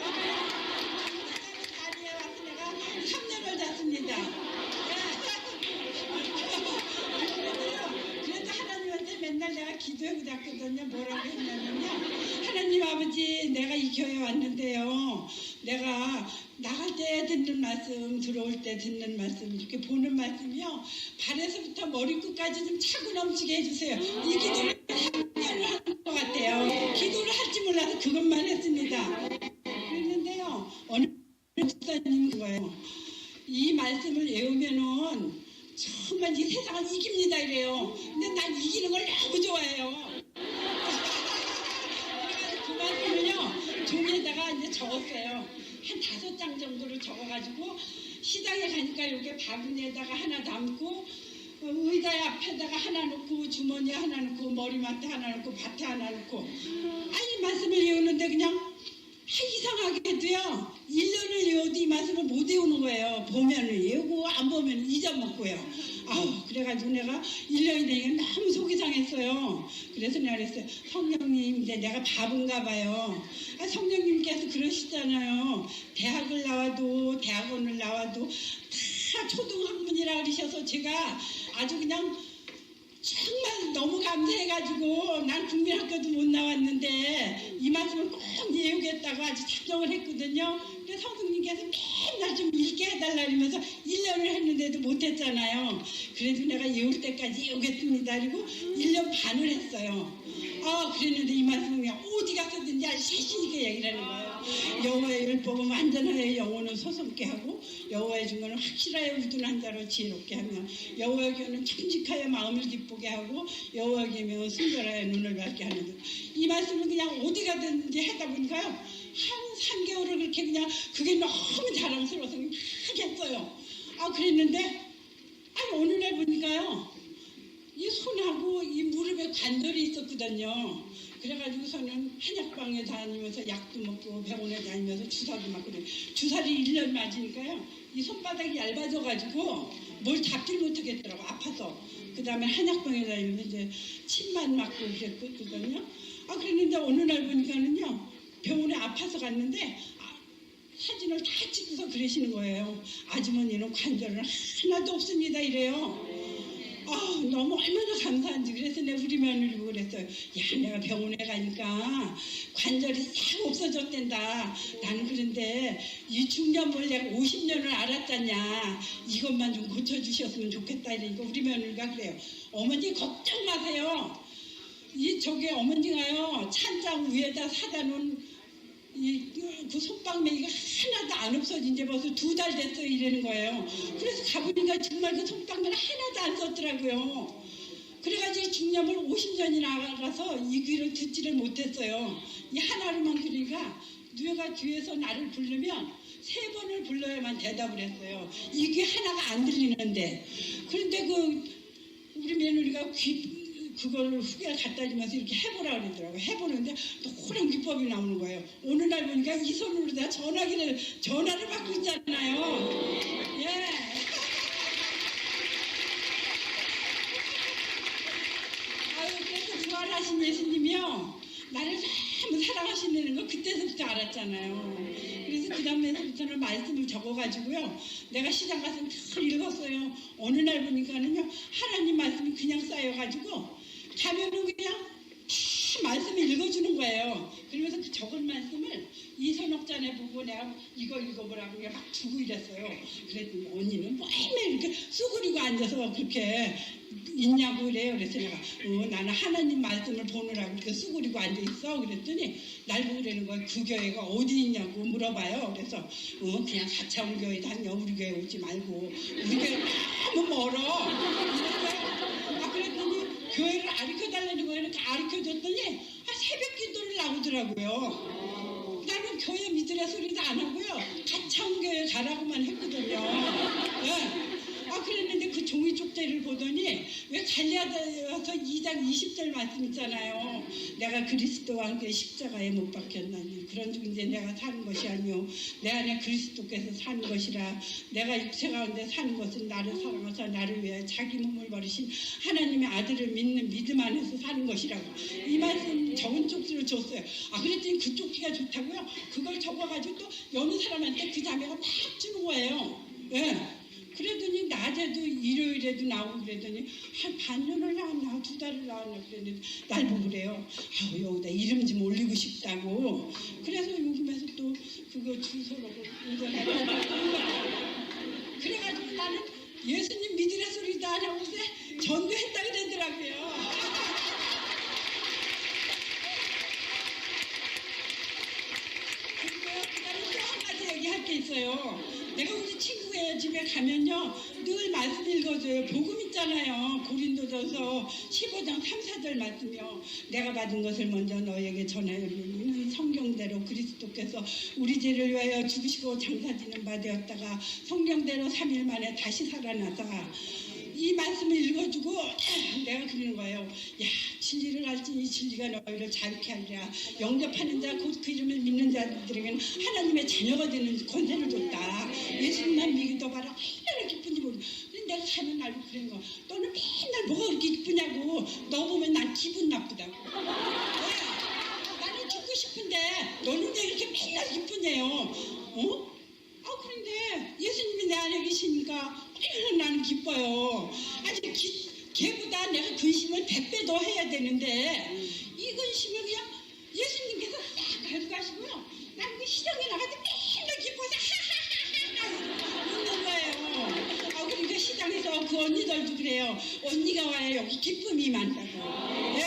와서 내가 3년을 잤습니다. 그래도 하나님한테 맨날 내가 기도하고 잤거든요. 뭐라고 했냐면요, 하나님 아버지 내가 이 교회 왔는데요, 내가 나갈 때 듣는 말씀, 들어올 때 듣는 말씀, 이렇게 보는 말씀이요 발에서부터 머리끝까지 좀 차고 넘치게 해주세요. 이 기도를 3년을 하는 것 같아요. 기도를 할지 몰라서 그것만 했습니다. 그랬는데요 어느 목사님인 거예요. 이 말씀을 외우면은 정말 이 세상을 이깁니다 이래요. 근데 난 이기는 걸 너무 좋아해요. 그래가지고 그 말씀을요 종이에다가 이제 적었어요. 한 5장 정도를 적어가지고 시장에 가니까 여기 바구니에다가 하나 담고 의자 앞에다가 하나 놓고 주머니에 하나 놓고 머리맡에 하나 놓고 밭에 하나 놓고, 아니 말씀을 외우는데 그냥 이상하게도요 1년을 외워도 이 말씀을 못 외우는 거예요. 보면은 외우고 안 보면 잊어먹고요. 아우 그래가지고 내가 1년이 되니까 너무 속이 상했어요. 그래서 내가 그랬어요. 성령님 이제 내가 바본가 봐요. 성령님께서 그러시잖아요. 대학을 나와도 대학원을 나와도 다 초등학문이라 그러셔서 제가 아주 그냥 정말 너무 감사해가지고 난 국민학교도 못 나왔는데 이 말씀을 꼭 외우겠다고 아주 작정을 했거든요. 근데 성령님께서 맨날 좀 읽게 해달라 그러면서 1년을 했는데도 못했잖아요. 그래도 내가 외울 때까지 외우겠습니다. 그리고 1년 반을 했어요. 그랬는데 이 말씀은 그냥 어디 가서든지 아주 자신 있게 얘기를 하는 거예요. 여호와의 율법은 완전하여 영혼을 소송케 하고 여호와의 증거는 확실하여 우둔한 자로 지혜롭게 하며 여호와의 교는 정직하여 마음을 기쁘게 하고 여호와의 계명은 순결하여 눈을 밝게 하는 이 말씀을 그냥 어디 가든지 하다 보니까요 한 3개월을 그렇게 그냥 그게 너무 자랑스러워서 막 했어요. 그랬는데 어느 날 보니까요 이 손하고 이 무릎에 관절이 있었거든요. 그래가지고서는 한약방에 다니면서 약도 먹고 병원에 다니면서 주사도 맞고 주사를 1년 맞으니까요 이 손바닥이 얇아져가지고 뭘 잡질 못하겠더라고 아파서. 그 다음에 한약방에 다니면서 이제 침만 맞고 그랬거든요. 그랬는데 어느 날 보니까는요 병원에 아파서 갔는데 사진을 다 찍어서 그러시는 거예요. 아주머니는 관절은 하나도 없습니다 이래요. 너무 얼마나 감사한지. 그래서 내가 우리 며느리 보고 그랬어요. 야 내가 병원에 가니까 관절이 싹 없어졌댄다. 나는 그런데 이 중년을 내가 50년을 알았잖냐. 이것만 좀 고쳐주셨으면 좋겠다. 이러니까 우리 며느리가 그래요. 어머니 걱정 마세요. 저게 어머니가요 찬장 위에다 사다 놓은 그 손방맹이가 하나도 안 없어진 지 벌써 2달 됐어 이러는 거예요. 그래서 가보니까 정말 그 손방맹이 하나도 안 썼더라고요. 그래가지고 중년을 50년이나 알아서 이 귀를 듣지를 못했어요. 이 하나로만 그러니까 누가 뒤에서 나를 부르면 3번을 불러야만 대답을 했어요. 이 귀 하나가 안 들리는데. 그런데 우리 며느리가 그걸 후기를 갖다 주면서 이렇게 해보라 그러더라고요. 해보는데 또 그런 기법이 나오는 거예요. 어느 날 보니까 이 손으로 다 전화를 받고 있잖아요. 예. 그래서 부활하신 예수님이요. 나를 너무 사랑하시는 거 그때서부터 알았잖아요. 그래서 그 다음에부터는 말씀을 적어가지고요. 내가 시장 가서 다 읽었어요. 어느 날 보니까는요. 하나님 말씀이 그냥 쌓여가지고 가면은 그냥 다 말씀을 읽어주는 거예요. 그러면서 그 적은 말씀을 이선옥전에 보고 내가 이거 읽어보라고 막 주고 이랬어요. 그랬더니 언니는 매일매일 이렇게 쑥그리고 앉아서 그렇게 있냐고 그래요. 그래서 내가 나는 하나님 말씀을 보느라고 이렇게 쑥그리고 앉아있어. 그랬더니 날 보고 그러는 거예요. 그 교회가 어디 있냐고 물어봐요. 그래서 그냥 사차원 교회 다녀. 우리 교회 오지 말고 우리 교회 너무 멀어. 그랬더니 교회를 가르쳐달라는 거예요. 가르쳐줬더니 새벽 기도를 나오더라고요. 나는 교회 믿으라 소리도 안 하고요. 가창교회 가라고만 했거든요. 네. 그랬는데 그 종이 쪽지를 보더니 왜 갈라디아서 2장 20절 말씀 있잖아요. 내가 그리스도와 함께 십자가에 못 박혔나니 그런 중 이제 내가 사는 것이 아니요 내 안에 그리스도께서 사는 것이라. 내가 육체 가운데 사는 것은 나를 사랑하사 나를 위해 자기 몸을 버리신 하나님의 아들을 믿는 믿음 안에서 사는 것이라고 이 말씀 적은 쪽지를 줬어요. 그랬더니 그 쪽지가 좋다고요. 그걸 적어가지고 또 여느 사람한테 그 자매가 막 주는 거예요. 예. 그러더니 낮에도 일요일에도 나오고 그러더니 한 반년을 나왔나 2달을 나왔나 그랬는데 날 보고 그래요. 여기다 이름 좀 올리고 싶다고. 그래서 요즘에서 또 그거 주소로 그래가지고 나는 예수님 믿으라 소리도 안 하고 전도했다 그러더라고요. 얘기할 게 있어요. 내가 우리 친구의 집에 가면요 늘 말씀 읽어줘요. 복음 있잖아요. 고린도전서 15장 3, 4절 말씀이요. 내가 받은 것을 먼저 너에게 전하였느니 성경대로 그리스도께서 우리 죄를 위하여 죽으시고 장사지는 바 되었다가 성경대로 3일 만에 다시 살아나서 이 말씀을 읽어주고 내가 그러는 거예요. 야 진리를 알지니 진리가 너희를 자유케 하리라. 영접하는 자 곧 그 이름을 믿는 자들에게는 하나님의 자녀가 되는 권세를 줬다. 예수님만 믿어봐라. 얼마나 기쁜지 모르고. 근데 내가 가면 알고 그런 거. 너는 맨날 뭐가 그렇게 기쁘냐고. 너 보면 난 기분 나쁘다고. 왜? 나는 죽고 싶은데 너는 왜 이렇게 맨날 기쁘냐요. 어? 그런데 예수님이 내 안에 계시니까 얼마나 나는 기뻐요. 아직 걔보다 내가 근심을 100배 더 해야 되는데 이 근심을 그냥 예수님께서 딱 가지고 가시고요. 나는 그 시장에 나가서 맨날 기뻐서 하하하하 웃는 거예요. 그러니까 시장에서 그 언니들도 그래요. 언니가 와야 여기 기쁨이 많다고. 예.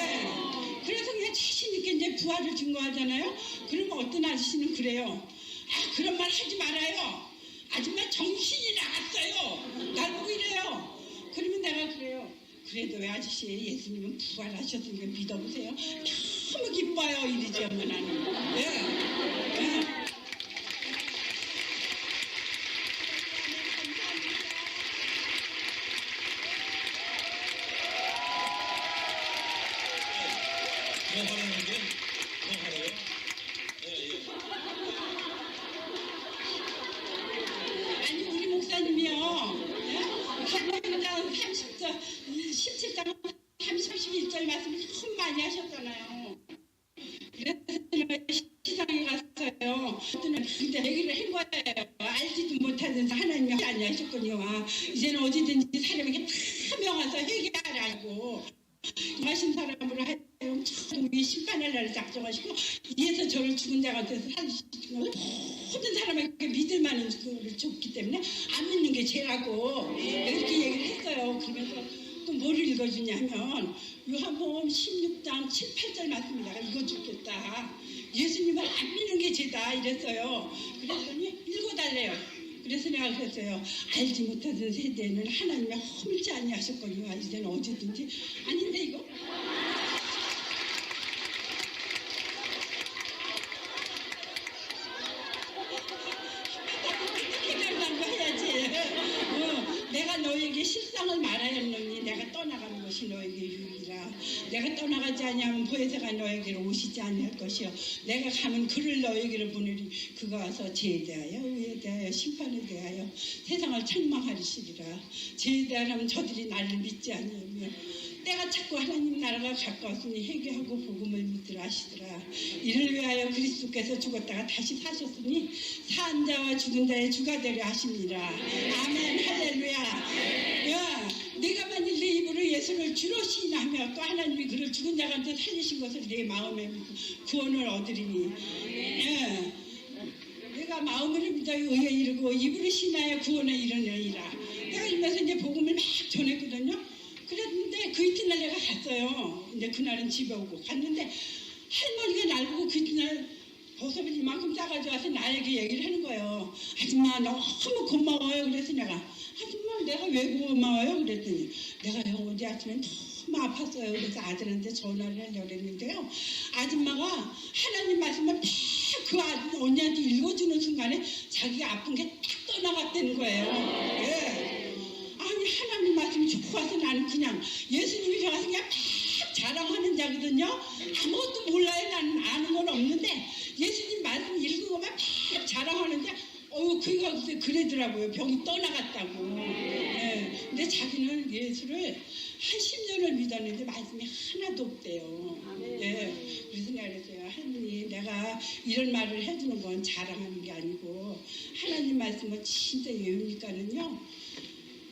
그래서 그냥 자신 있게 이제 부활을 증거하잖아요. 그러면 어떤 아저씨는 그래요. 그런 말 하지 말아요. 아줌마 정신이 나갔어요. 날 보고 이래요. 그러면 내가 그래요. 그래도 왜 아저씨 예수님은 부활하셨으니까 믿어보세요. 너무 기뻐요. 이러지 않는 나는. 예. 예. 더 하라는 게더 하래요. 아니 우리 목사님이요. 사도행전 17장 31절 말씀을 너무 많이 하셨잖아요. 그래서 시장에 갔어요. 그때는 근데 얘기를 한 거예요. 알지도 못하면서 하나님이 하지 않으셨군요. 이제는 어디든지 사람에게 다 명하서 회개하라고 하신 사람으로 하여금 우리 심판할 날을 작정하시고 이에서 저를 죽은 자 같아서 살리시고 모든 사람에게 믿을 만한 그를 줬기 때문에 안 믿는 게 죄라고 이렇게 얘기를 했어요. 그러면서 또 뭘 읽어주냐면 요한복음 16장 7, 8절 말씀이 내가 읽어주겠다. 예수님을 안 믿는 게 죄다 이랬어요. 그랬더니 읽어달래요. 그래서 내가 그랬어요. 알지 못하던 세대에는 하나님의 허물지 아니하셨거든요. 이제는 어디든지 아닌데 이거? 해달라고 해야지. 내가 너에게 실상을 말하였노니 내가 떠나가는 것이 너에게 유익이라. 내가 떠나가지 아니하면 보혜사가 너에게로 오시지 아니할 것이요 내가 가면 그를 너에게로 보내리. 그가 와서 죄에 대하여 의에 대하여 심판에 대하여 세상을 책망하리시리라. 죄에 대하여는 저들이 나를 믿지 아니하며 때가 찼고 하나님 나라가 가까웠으니 회개하고 복음을 믿으라 하시더라. 이를 위하여 그리스도께서 죽었다가 다시 사셨으니 산 자와 죽은 자의 주가 되려 하십니다. 아멘 할렐루야. 야, 내가 만일 내 입으로 예수를 주로 시인하며 또 하나님이 그를 죽은 자 가운데 살리신 것을 내 마음에 믿고 구원을 얻으리니 예. 내가 마음으로 믿어 의에 이르고 입으로 시인하여 구원에 이르느니라. 내가 이면서 이제 복음을 막 전했거든요. 그랬는데 그 이튿날 내가 갔어요. 근데 그날은 집에 오고 갔는데 할머니가 날 보고 그 이튿날 버섯을 이만큼 싸가지고 와서 나에게 얘기를 하는 거예요. 아줌마 너무 고마워요. 그래서 내가 아줌마 내가 왜 고마워요? 그랬더니 내가 어제 아침에 너무 아팠어요. 그래서 아들한테 전화를 하려고 했는데요. 아줌마가 하나님 말씀을 다 그 언니한테 읽어주는 순간에 자기가 아픈 게 딱 떠나갔다는 거예요. 예. 아니 하나님 말씀이 좋고 와서 나는 그냥 예수님이 좋아서 그냥 막 자랑하는 자거든요. 아무것도 몰라요. 나는 아는 건 없는데 예수님 말씀 읽으고만 막 자랑하는데 그가 그러더라고요. 병이 떠나갔다고. 예. 근데 자기는 예수를 한 10년을 믿었는데 말씀이 하나도 없대요. 예. 그래서 내가 그랬어요. 하나님 내가 이런 말을 해주는 건 자랑하는 게 아니고 하나님 말씀을 진짜 외우니까는요.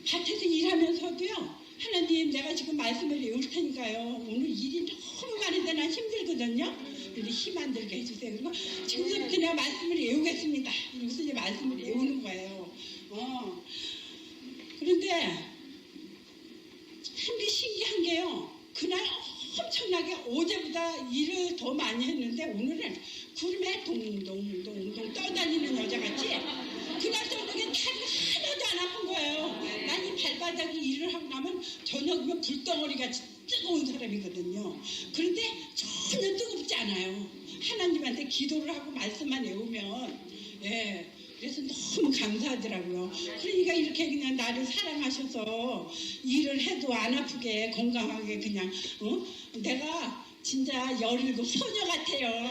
밭에서 일하면서도요. 하나님 내가 지금 말씀을 외울 테니까요. 오늘 일이 너무 많은데 난 힘들거든요. 근데 힘 안 들게 해주세요. 그리고 지금부터 내가 말씀을 외우겠습니다. 이러면서 이제 말씀을 외우는 거예요. 그런데 한 게 신기한 게요. 그날 엄청나게 어제보다 일을 더 많이 했는데 오늘은 구름에 동동동동 떠다니는 여자같이 그날 저녁에 다리가 하나도 안 아픈 거예요. 난 이 발바닥이 일을 하고 나면 저녁이면 불덩어리같이 뜨거운 사람이거든요. 그런데 전혀 뜨겁지 않아요. 하나님한테 기도를 하고 말씀만 외우면 예. 그래서 너무 감사하더라고요. 그러니까 이렇게 그냥 나를 사랑하셔서 일을 해도 안 아프게 건강하게 그냥 내가 진짜 17 소녀 같아요.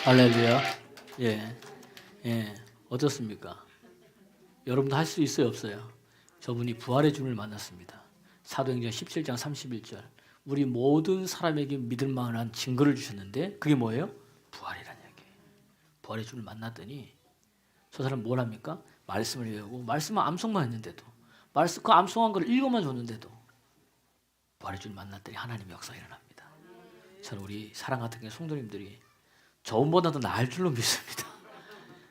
할렐루야. 예, 예, 어떻습니까? 여러분도 할 수 있어요, 없어요? 저분이 부활의 주님을 만났습니다. 사도행전 17장 31절. 우리 모든 사람에게 믿을 만한 증거를 주셨는데 그게 뭐예요? 부활이라는 얘기예요. 부활의 주님을 만났더니 저 사람 뭘 합니까? 말씀을 외우고 말씀을 암송만 했는데도 그 암송한 걸 읽어만 줬는데도 부활의 주님을 만났더니 하나님의 역사가 일어납니다. 저는 우리 사랑하는 성도님들이 저분보다도 나을 줄로 믿습니다.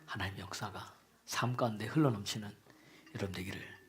하나님의 역사가 삶 가운데 흘러넘치는 여러분 되기를